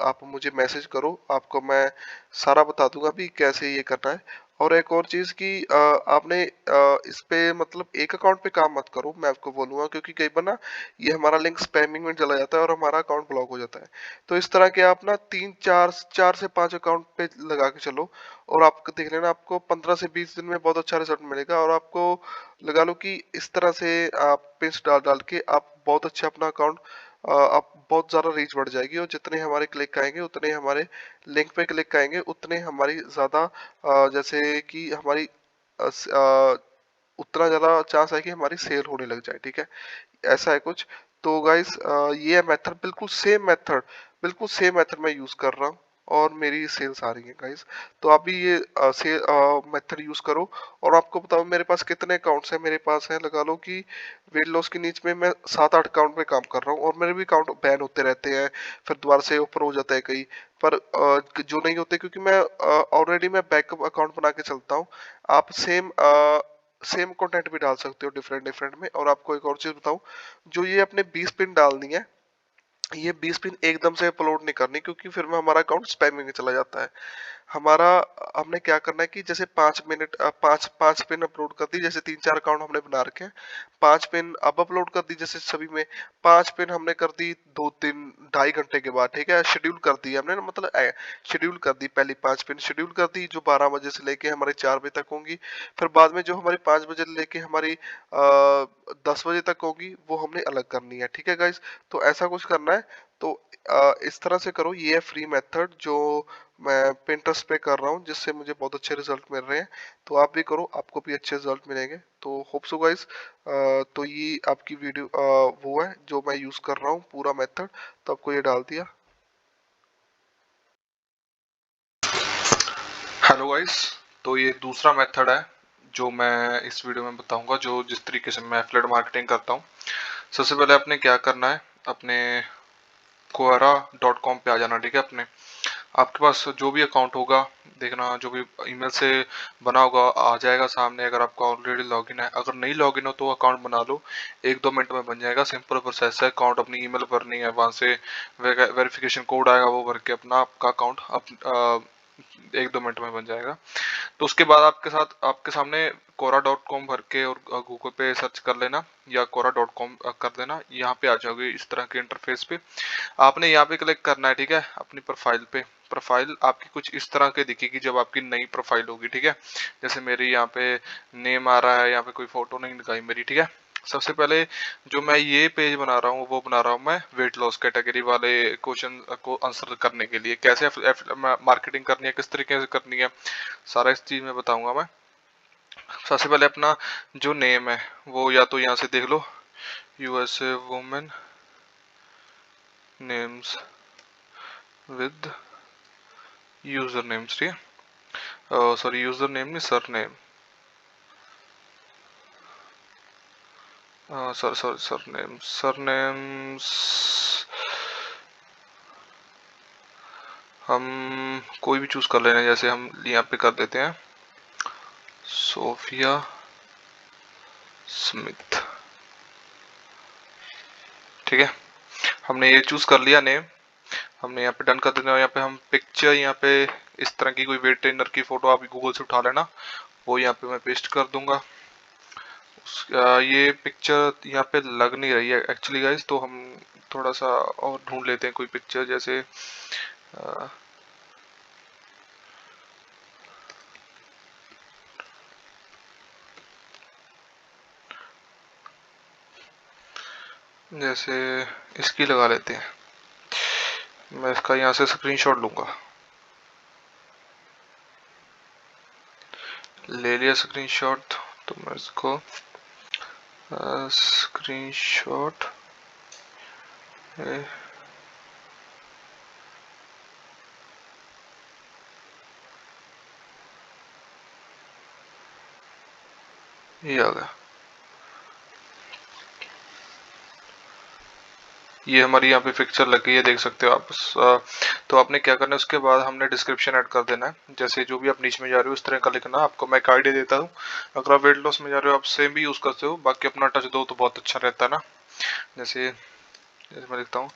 [SPEAKER 1] आप मुझे मैसेज करो, आपको मैं सारा बता दूंगा भी कैसे ये करना है। और एक और चीज कि आपने इस पे मतलब एक अकाउंट पे काम मत करो, मैं आपको बोलूंगा, क्योंकि कई बार ना ये हमारा लिंक स्पैमिंग में चला जाता है और हमारा अकाउंट ब्लॉक हो जाता है। तो इस तरह के आप ना 4 से 5 अकाउंट पे लगा के चलो, और आप देख लेना आपको 15 से 20 दिन में बहुत अच्छा रिजल्ट मिलेगा। और आपको लगा लो कि इस तरह से आप पिन्स डाल डाल के आप बहुत अच्छा अपना अकाउंट, आप बहुत ज़्यादा रीच बढ़ जाएगी। और जितने हमारे क्लिक आएंगे, उतने हमारे लिंक पे क्लिक आएंगे, उतने हमारी ज़्यादा जैसे कि हमारी उतना ज़्यादा चांस है कि हमारी सेल होने लग जाए, ठीक है। ऐसा है कुछ। तो गाइस ये है मेथड, बिल्कुल सेम मेथड मैं यूज कर रहा हूँ, और मेरी सेल्स आ रही है गाइस। तो आप भी ये से मेथड यूज करो। और आपको बताओ मेरे पास कितने अकाउंट्स हैं, मेरे पास है लगा लो कि वेट लॉस के नीच में मैं 7-8 अकाउंट पे काम कर रहा हूँ, और मेरे भी अकाउंट बैन होते रहते हैं, फिर दोबारा से ऊपर हो जाता है कई। पर जो नहीं होते, क्योंकि मैं ऑलरेडी मैं बैकअप अकाउंट बना के चलता हूँ। आप सेम कंटेंट भी डाल सकते हो डिफरेंट डिफरेंट में। और आपको एक और चीज बताऊं, जो ये अपने 20 पिन डालनी है, ये 20 पिन एकदम से अपलोड नहीं करनी, क्योंकि फिर में हमारा अकाउंट स्पैमिंग में चला जाता है। हमारा हमने क्या करना है कि जैसे 5 मिनट 5 पिन अपलोड कर दी, जैसे 3-4 अकाउंट हमने बना रखे हैं, 5 पिन अब अपलोड कर दी जैसे सभी में। 5 पिन हमने कर दी 2-3-2.5 घंटे के बाद, ठीक है। शेड्यूल कर दी हमने ना, मतलब शेड्यूल कर दी, पहली 5 पिन शेड्यूल कर दी जो 12 बजे से लेके हमारे 4 बजे तक होंगी। फिर बाद में जो हमारी 5 बजे से लेके हमारी 10 बजे तक होगी, वो हमने अलग करनी है, ठीक है गाइस। तो ऐसा कुछ करना है। तो इस तरह से करो, ये है फ्री मेथड जो मैं पिंटरेस्ट पे कर रहा हूँ, जिससे मुझे बहुत अच्छे रिजल्ट मिल रहे हैं। तो आप भी करो, आपको भी अच्छे रिजल्ट मिलेंगे। तो होप सो गाइस। तो ये आपकी वीडियो वो है जो मैं यूज कर रहा हूँ पूरा मेथड, तो आपको ये डाल दिया। Hello guys. तो ये दूसरा मेथड है जो मैं इस वीडियो में बताऊंगा, जो जिस तरीके से मैं एफिलिएट मार्केटिंग करता हूँ। सबसे पहले आपने क्या करना है, अपने quora.com पे आ जाना, ठीक है। अपने आपके पास जो भी अकाउंट होगा, देखना जो भी ईमेल से बना होगा आ जाएगा सामने, अगर आपका ऑलरेडी लॉगिन है। अगर नहीं लॉगिन हो तो अकाउंट बना लो, 1-2 मिनट में बन जाएगा। सिंपल प्रोसेस है, अकाउंट अपनी ईमेल भरनी है, वहां से वेरिफिकेशन कोड आएगा, वो भर के अपना आपका अकाउंट 1-2 मिनट में बन जाएगा। तो उसके बाद आपके सामने कोरा.com भर के और गूगल पे सर्च कर लेना, या कोरा.com कर देना, यहाँ पे आ जाओगे इस तरह के इंटरफेस पे। आपने यहाँ पे क्लिक करना है, ठीक है, अपनी प्रोफाइल पे। प्रोफाइल आपकी कुछ इस तरह के दिखेगी जब आपकी नई प्रोफाइल होगी, ठीक है। जैसे मेरी यहाँ पे नेम आ रहा है, यहाँ पे कोई फोटो नहीं दिखाई मेरी, ठीक है। सबसे पहले जो मैं ये पेज बना रहा हूँ, वो बना रहा हूँ मैं वेट लॉस कैटेगरी वाले क्वेश्चन को आंसर करने के लिए। कैसे मार्केटिंग करनी है, किस तरीके से करनी है, सारा इस चीज में बताऊंगा मैं। सबसे पहले अपना जो नेम है वो या तो यहाँ से देख लो, USA women names with user names, ठीक है। सॉरी, यूजर नेम नहीं, surname, surname, surnames हम कोई भी चूज कर लेना। जैसे हम यहाँ पे कर देते हैं सोफिया स्मिथ, ठीक है। हमने ये चूज कर लिया नेम, हमने यहाँ पे डन कर देना। यहाँ पे हम पिक्चर, यहाँ पे इस तरह की कोई वेट ट्रेनर की फोटो आप गूगल से उठा लेना, वो यहाँ पे मैं पेस्ट कर दूंगा। ये पिक्चर यहाँ पे लग नहीं रही है एक्चुअली गाइस, तो हम थोड़ा सा और ढूंढ लेते हैं कोई पिक्चर। जैसे जैसे इसकी लगा लेते हैं, मैं इसका यहाँ से स्क्रीनशॉट लूंगा। ले लिया स्क्रीनशॉट, तो मैं इसको स्क्रीनशॉट ये आ गया। ये हमारी यहाँ पे पिक्चर लग गई है, देख सकते हो आप। तो आपने क्या करना है, उसके बाद हमने डिस्क्रिप्शन ऐड कर देना है। जैसे जो भी आप नीचे में जा रहे हो उस तरह का लिखना। आपको मैं एक आइडिया देता हूँ, अगर आप वेट लॉस में जा रहे हो आप सेम भी यूज करते हो, बाकी अपना टच दो तो बहुत अच्छा रहता है ना। जैसे जैसे मैं लिखता हूँ,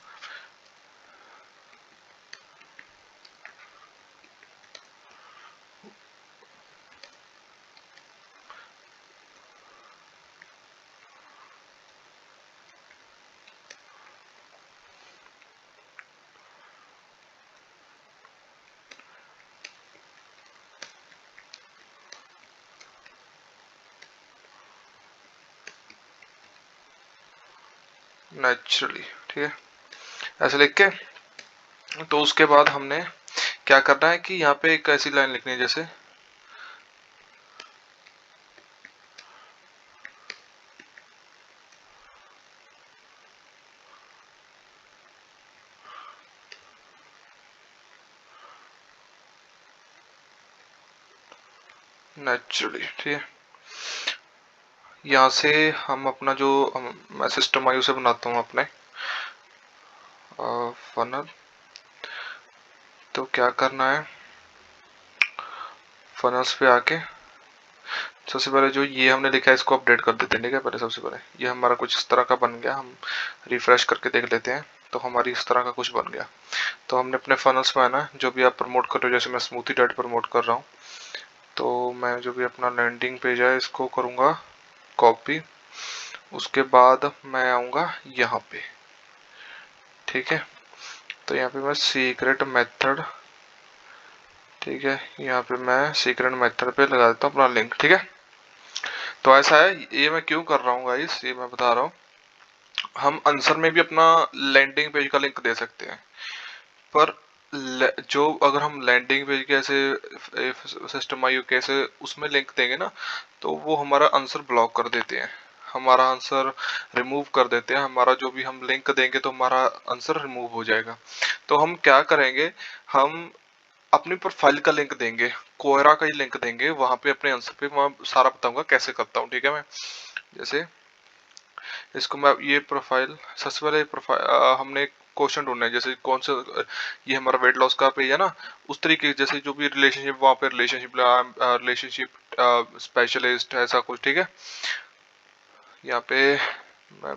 [SPEAKER 1] नेचुरली, ठीक है, ऐसे लिख के। तो उसके बाद हमने क्या करना है कि यहाँ पे एक ऐसी लाइन लिखनी है, जैसे नेचुरली, ठीक है। यहाँ से हम अपना जो मैं सिस्टम आयु से बनाता हूँ अपने फनल। तो क्या करना है, फनल्स पे आके सबसे पहले जो ये हमने लिखा है इसको अपडेट कर देते हैं, ठीक है। पहले सबसे पहले ये हमारा कुछ इस तरह का बन गया, हम रिफ्रेश करके देख लेते हैं। तो हमारी इस तरह का कुछ बन गया। तो हमने अपने फनल्स में आना है, जो भी आप प्रमोट कर रहे हो, जैसे मैं स्मूथी डाइट प्रमोट कर रहा हूँ, तो मैं जो भी अपना लैंडिंग पेज है इसको करूँगा कॉपी। उसके बाद मैं आऊँगा यहाँ पे, ठीक है। तो यहाँ पे मैं सीक्रेट मेथड, ठीक है, यहाँ पे मैं सीक्रेट मेथड पे लगा देता हूँ अपना लिंक, ठीक है। तो ऐसा है, ये मैं क्यों कर रहा हूँ गाइस, ये मैं बता रहा हूँ। हम आंसर में भी अपना लैंडिंग पेज का लिंक दे सकते हैं, पर जो अगर हम लैंडिंग पेज के ऐसे सिस्टम आयु कैसे उसमें लिंक देंगे ना, तो वो हमारा आंसर ब्लॉक कर देते हैं, हमारा आंसर रिमूव कर देते हैं। हमारा जो भी हम लिंक देंगे तो हमारा आंसर रिमूव हो जाएगा। तो हम क्या करेंगे, हम अपनी प्रोफाइल का लिंक देंगे, कोयरा का ही लिंक देंगे, वहां पे अपने आंसर पे मैं सारा बताऊंगा कैसे करता हूँ, ठीक है। मैं जैसे इसको मैं ये प्रोफाइल, सबसे पहले प्रोफाइल हमने क्वेश्चन ढूंढना है, जैसे कौन सा ये हमारा वेट लॉस का पेज है ना, उस तरीके जैसे जो भी रिलेशनशिप वहां पे रिलेशनशिप स्पेशलिस्ट ऐसा कुछ, ठीक है। यहाँ पे मैं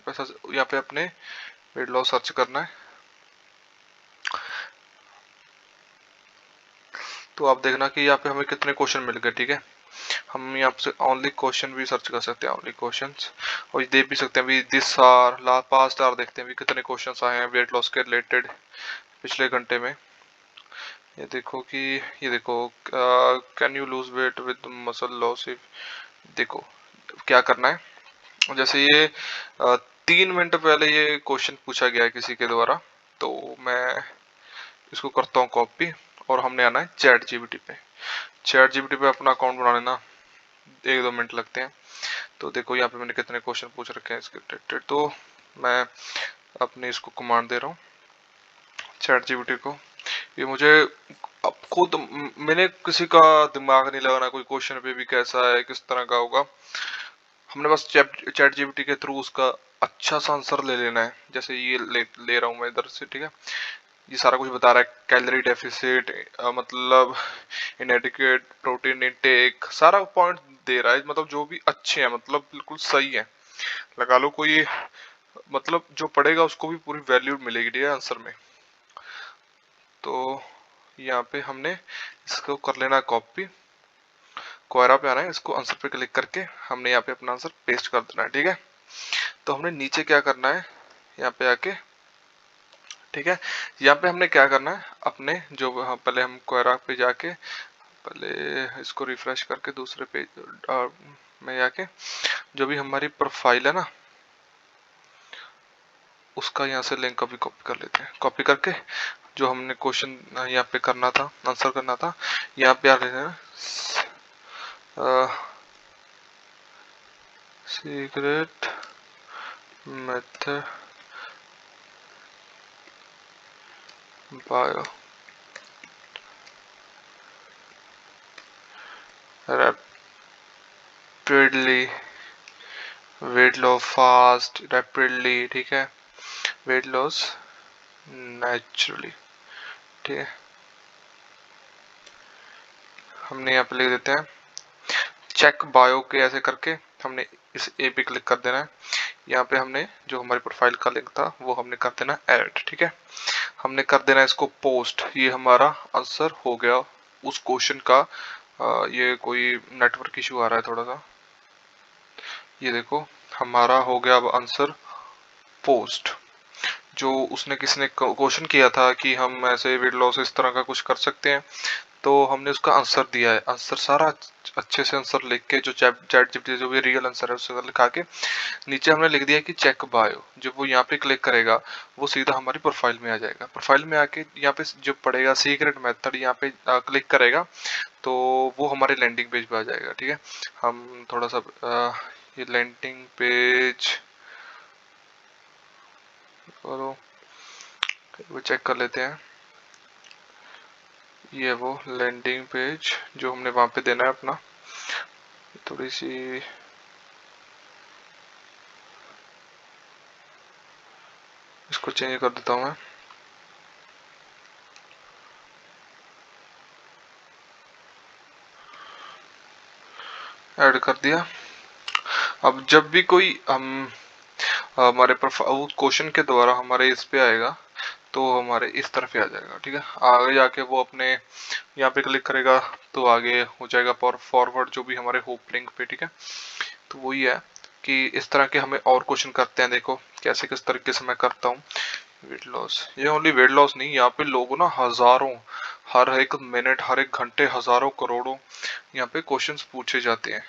[SPEAKER 1] यहाँ पे अपने वेट लॉस सर्च करना है। तो आप देखना कि यहाँ पे हमें कितने क्वेश्चन मिल गए, ठीक है। हम यहाँ से ओनली क्वेश्चन भी सर्च कर सकते हैं, ओनली क्वेश्चंस, और ये देख भी सकते हैं अभी this are last past are, देखते हैं अभी कितने क्वेश्चंस आए हैं वेट लॉस के रिलेटेड पिछले घंटे में। ये देखो कि ये देखो, can you lose weight with muscle loss if, देखो क्या करना है। जैसे ये 3 मिनट पहले ये क्वेश्चन पूछा गया है किसी के द्वारा, तो मैं इसको करता हूँ कॉपी, और हमने आना है चैट जीपीटी पे। चैट जीपीटी पे अपना अकाउंट बनाने ना 1-2 मिनट लगते हैं। तो देखो यहाँ पे मैंने कितने क्वेश्चन पूछ रखे हैं इसके रिलेटेड, तो मैं अपने इसको कमांड दे रहा हूँ चैट जीपीटी को। ये मुझे अब खुद मैंने किसी का दिमाग नहीं लगाना, कोई क्वेश्चन पे भी कैसा है किस तरह का होगा, हमने बस चैट जीपीटी के थ्रू उसका अच्छा सा आंसर ले लेना है। जैसे ये ले रहा हूँ मैं इधर से, ठीक है। ये सारा कुछ बता रहा है, कैलोरी डेफिसिट, मतलब इनएडिक्वेट प्रोटीन इनटेक, सारा पॉइंट दे रहा है, मतलब जो भी अच्छे हैं, मतलब बिल्कुल सही है। लगा लो कोई, मतलब जो पढ़ेगा उसको भी पूरी वैल्यू मिलेगी, ठीक है, आंसर में। तो यहाँ पे हमने इसको कर लेना कॉपी, क्वेरा पे आना है, इसको आंसर पे क्लिक करके हमने यहाँ पे अपना आंसर पेस्ट कर देना है, ठीक है। तो हमने नीचे क्या करना है, यहाँ पे आके, ठीक है, यहाँ पे हमने क्या करना है, अपने जो पहले हम क्वेरा पे जाके पहले इसको रिफ्रेश करके दूसरे पेज में जाके जो भी हमारी प्रोफाइल है ना उसका यहाँ से लिंक अभी कॉपी कर लेते हैं। कॉपी करके
[SPEAKER 2] जो हमने क्वेश्चन यहाँ पे करना था, आंसर करना था, यहाँ पे आ रहे हैं secret method bio rapidly weight loss fast rapidly, ठीक है, वेट लॉस नेचुरली, ठीक है। हमने यहाँ पे लिख देते हैं चेक बायो के, ऐसे करके हमने इस ए पे क्लिक कर देना है। यहाँ पे हमने जो हमारी प्रोफाइल का लिंक था वो हमने कर देना ऐड, ठीक है। हमने कर देना इसको पोस्ट। ये हमारा आंसर हो गया उस क्वेश्चन का। ये कोई नेटवर्क इशू आ रहा है थोड़ा सा, ये देखो हमारा हो गया अब आंसर पोस्ट। जो उसने किसी ने क्वेश्चन किया था कि हम ऐसे वेट लॉस इस तरह का कुछ कर सकते हैं, तो हमने उसका आंसर दिया है। आंसर सारा अच्छे से आंसर लिख के, जो चैट जीपीटी जो भी रियल आंसर है उससे लिखा के नीचे हमने लिख दिया कि चेक बायो। जब वो यहाँ पे क्लिक करेगा वो सीधा हमारी प्रोफाइल में आ जाएगा। प्रोफाइल में आके यहाँ पे जो पड़ेगा सीक्रेट मेथड, यहाँ पे क्लिक करेगा तो वो हमारे लैंडिंग पेज पे आ जाएगा, ठीक है। हम थोड़ा सा ये लैंडिंग पेज करो, वो चेक कर लेते हैं। ये वो लैंडिंग पेज जो हमने वहां पे देना है अपना, थोड़ी सी इसको चेंज कर देता हूँ मैं। ऐड कर दिया। अब जब भी कोई हम हमारे क्वेश्चन के द्वारा हमारे इस पे आएगा तो हमारे इस तरफ ही आ जाएगा, ठीक है। आगे जाके वो अपने यहाँ पे क्लिक करेगा तो आगे हो जाएगा फॉरवर्ड जो भी हमारे होप लिंक पे, ठीक है। तो वही है कि इस तरह के हमें और क्वेश्चन करते हैं। देखो कैसे किस तरीके से मैं करता हूँ वेट लॉस। ये ओनली वेट लॉस नहीं, यहाँ पे लोग ना हजारों, हर एक मिनट हर एक घंटे हजारों करोड़ों यहाँ पे क्वेश्चंस पूछे जाते हैं।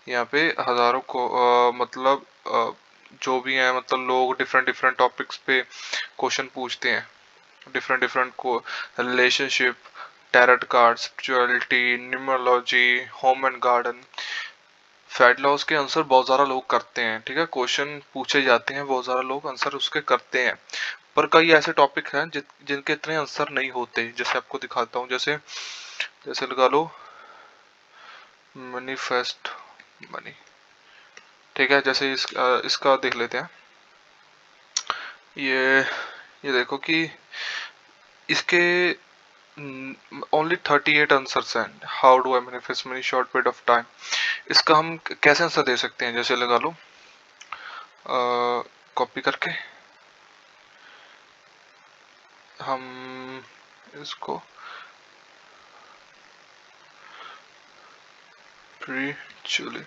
[SPEAKER 2] यहाँ पे हजारों को मतलब जो भी है, मतलब लोग डिफरेंट डिफरेंट टॉपिक्स पे क्वेश्चन पूछते हैं। डिफरेंट डिफरेंट को relationship, tarot card, spirituality, numerology, home and garden, fat loss के आंसर बहुत ज्यादा लोग करते हैं, ठीक है। क्वेश्चन पूछे जाते हैं, बहुत ज्यादा लोग आंसर उसके करते हैं। पर कई ऐसे टॉपिक हैं जिनके इतने आंसर नहीं होते। जैसे आपको दिखाता हूँ, जैसे जैसे लगा लो मैनिफेस्ट मनी, ठीक है। जैसे इसका देख लेते हैं। ये ये देखो कि इसके ओनली 38 आंसर्स हैं। How do I manifest money short period of time. इसका हम कैसे आंसर दे सकते हैं? जैसे लगा लो कॉपी करके हम इसको प्रीचुअली,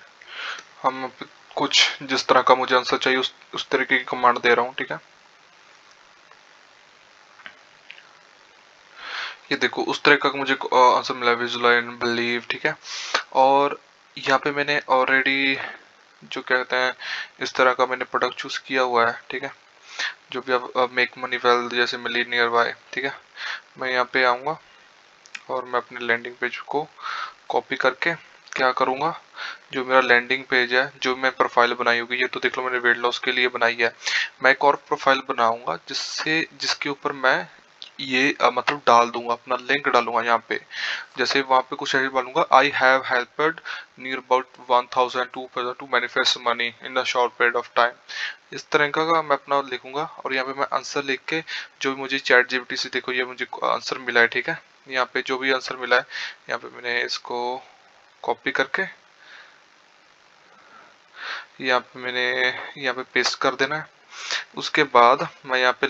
[SPEAKER 2] हम कुछ जिस तरह का मुझे आंसर चाहिए उस तरीके की कमांड दे रहा हूँ, ठीक है। ये देखो उस तरह का मुझे आंसर मिला, विजुअलाइज बिलीव, ठीक है। और यहाँ पे मैंने ऑलरेडी जो कहते हैं इस तरह का मैंने प्रोडक्ट चूज किया हुआ है, ठीक है। जो भी अब मेक मनी वेल्थ जैसे मिलीनियर बाय, ठीक है। मैं यहाँ पे आऊंगा और मैं अपने लैंडिंग पेज को कॉपी करके क्या करूंगा, जो मेरा लैंडिंग पेज है, जो मैं प्रोफाइल बनाई होगी, ये तो देख लो मैंने वेट लॉस के लिए बनाई है। मैं एक और प्रोफाइल बनाऊंगा जिसके ऊपर मैं ये मतलब डाल दूंगा, अपना लिंक डालूंगा यहाँ पे। जैसे वहां पे कुछ ऐसे डालूंगा, I have helped near about 1000 to manifest money in a short period of time. इस तरह का मैं अपना लिखूंगा और यहाँ पे मैं आंसर लिख के, जो भी मुझे चैट जीपीटी से, देखो ये मुझे आंसर मिला है, ठीक है। यहाँ पे जो भी आंसर मिला है, यहाँ पे मैंने इसको कॉपी करके यहाँ पे मैंने यहाँ पे पेस्ट कर देना है। उसके बाद मैं यहाँ पे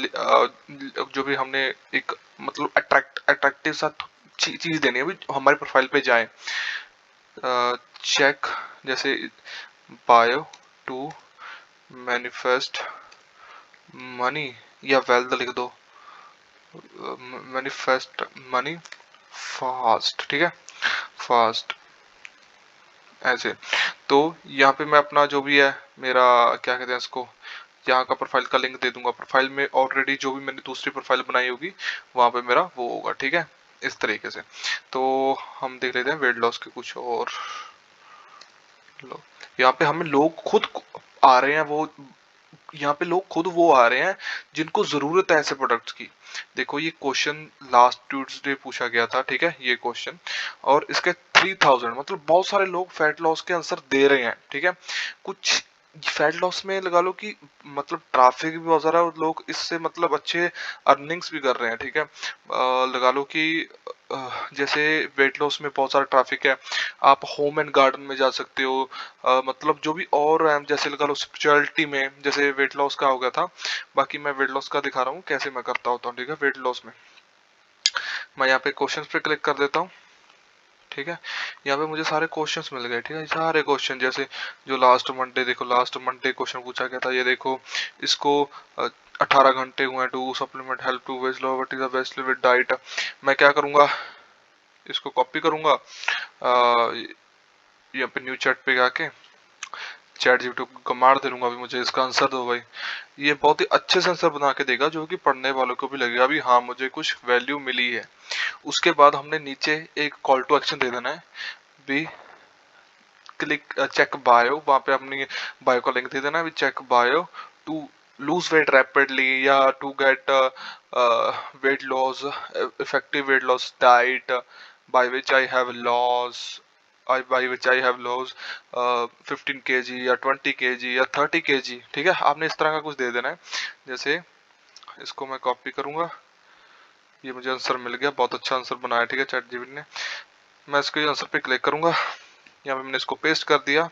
[SPEAKER 2] जो भी हमने एक मतलब अट्रैक्टिव सा चीज देनी है भी हमारी प्रोफाइल पे जाए। चेक जैसे बायो टू मैनिफेस्ट मनी या वेल्थ लिख दो, मैनिफेस्ट मनी फास्ट, ठीक है, फास्ट, ऐसे। तो यहाँ पे मैं अपना जो भी है मेरा क्या कहते हैं इसको, यहाँ का प्रोफाइल का लिंक दे दूंगा। प्रोफाइल में ऑलरेडी जो भी मैंने दूसरी प्रोफाइल बनाई होगी वहां पे मेरा वो होगा, ठीक है, इस तरीके से। तो हम देख लेते हैं वेट लॉस के कुछ और। यहाँ पे हमें लोग खुद आ रहे हैं, वो यहाँ पे लोग खुद वो आ रहे हैं जिनको जरूरत है ऐसे प्रोडक्ट्स की। देखो ये क्वेश्चन लास्ट ट्यूसडे पूछा गया था, ठीक है, ये क्वेश्चन, और इसके 3000 मतलब बहुत सारे लोग फैट लॉस के आंसर दे रहे हैं, ठीक है। कुछ फैट लॉस में लगा लो कि मतलब ट्रैफिक भी बहुत सारा है और लोग इससे मतलब अच्छे अर्निंग्स भी कर रहे हैं, ठीक है। लगा लो कि जैसे वेट लॉस में बहुत सारा ट्रैफिक है, आप होम एंड गार्डन में जा सकते हो, मतलब जो भी और है, जैसे लगा लो स्पिरिचुअलिटी में, जैसे वेट लॉस का हो गया था। बाकी मैं वेट लॉस का दिखा रहा हूँ कैसे मैं करता होता हूँ, ठीक है। वेट लॉस में मैं यहाँ पे क्वेश्चंस पे क्लिक कर देता हूँ, ठीक है। यहाँ पे मुझे सारे क्वेश्चंस मिल गए, ठीक है, सारे क्वेश्चन। जैसे जो लास्ट मंडे, देखो लास्ट मंडे क्वेश्चन पूछा गया था, ये देखो इसको 18 घंटे हुए to supplement help to weight loss, what is the best with diet. मैं क्या करूंगा, इसको कॉपी करूंगा, यहाँ पे न्यू चैट पे जाके चैट जीपीटी को मार दे लूंगा, अभी मुझे इसका आंसर दो भाई। ये बहुत ही अच्छे से आंसर बना के देगा, जो कि पढ़ने वालों को भी लगेगा भी हाँ मुझे कुछ वैल्यू मिली है। उसके बाद हमने नीचे एक कॉल टू एक्शन दे देना है भी, क्लिक चेक बायो, वहां पे अपनी बायो का लिंक दे देना है, check bio to lose weight rapidly या to get weight loss, effective weight loss diet by which I have loss, by which I have lost 15 kg या 20 kg या 30 kg, ठीक है। आपने इस तरह का कुछ दे देना है। जैसे इसको मैं कॉपी करूंगा, ये मुझे आंसर मिल गया, बहुत अच्छा आंसर बनाया, ठीक है, चैट जीपीटी ने। मैं इसके आंसर पे क्लिक करूंगा, यहाँ पे मैंने इसको पेस्ट कर दिया,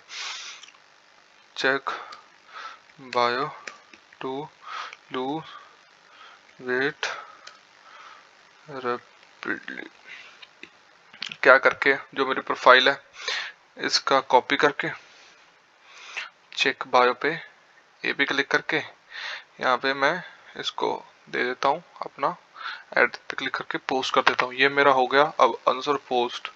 [SPEAKER 2] check bio to lose weight rapidly, क्या करके जो मेरी प्रोफाइल है इसका कॉपी करके चेक बायो पे ये भी क्लिक करके यहाँ पे मैं इसको दे देता हूँ, अपना ऐड पे क्लिक करके पोस्ट कर देता हूँ। ये मेरा हो गया अब आंसर पोस्ट।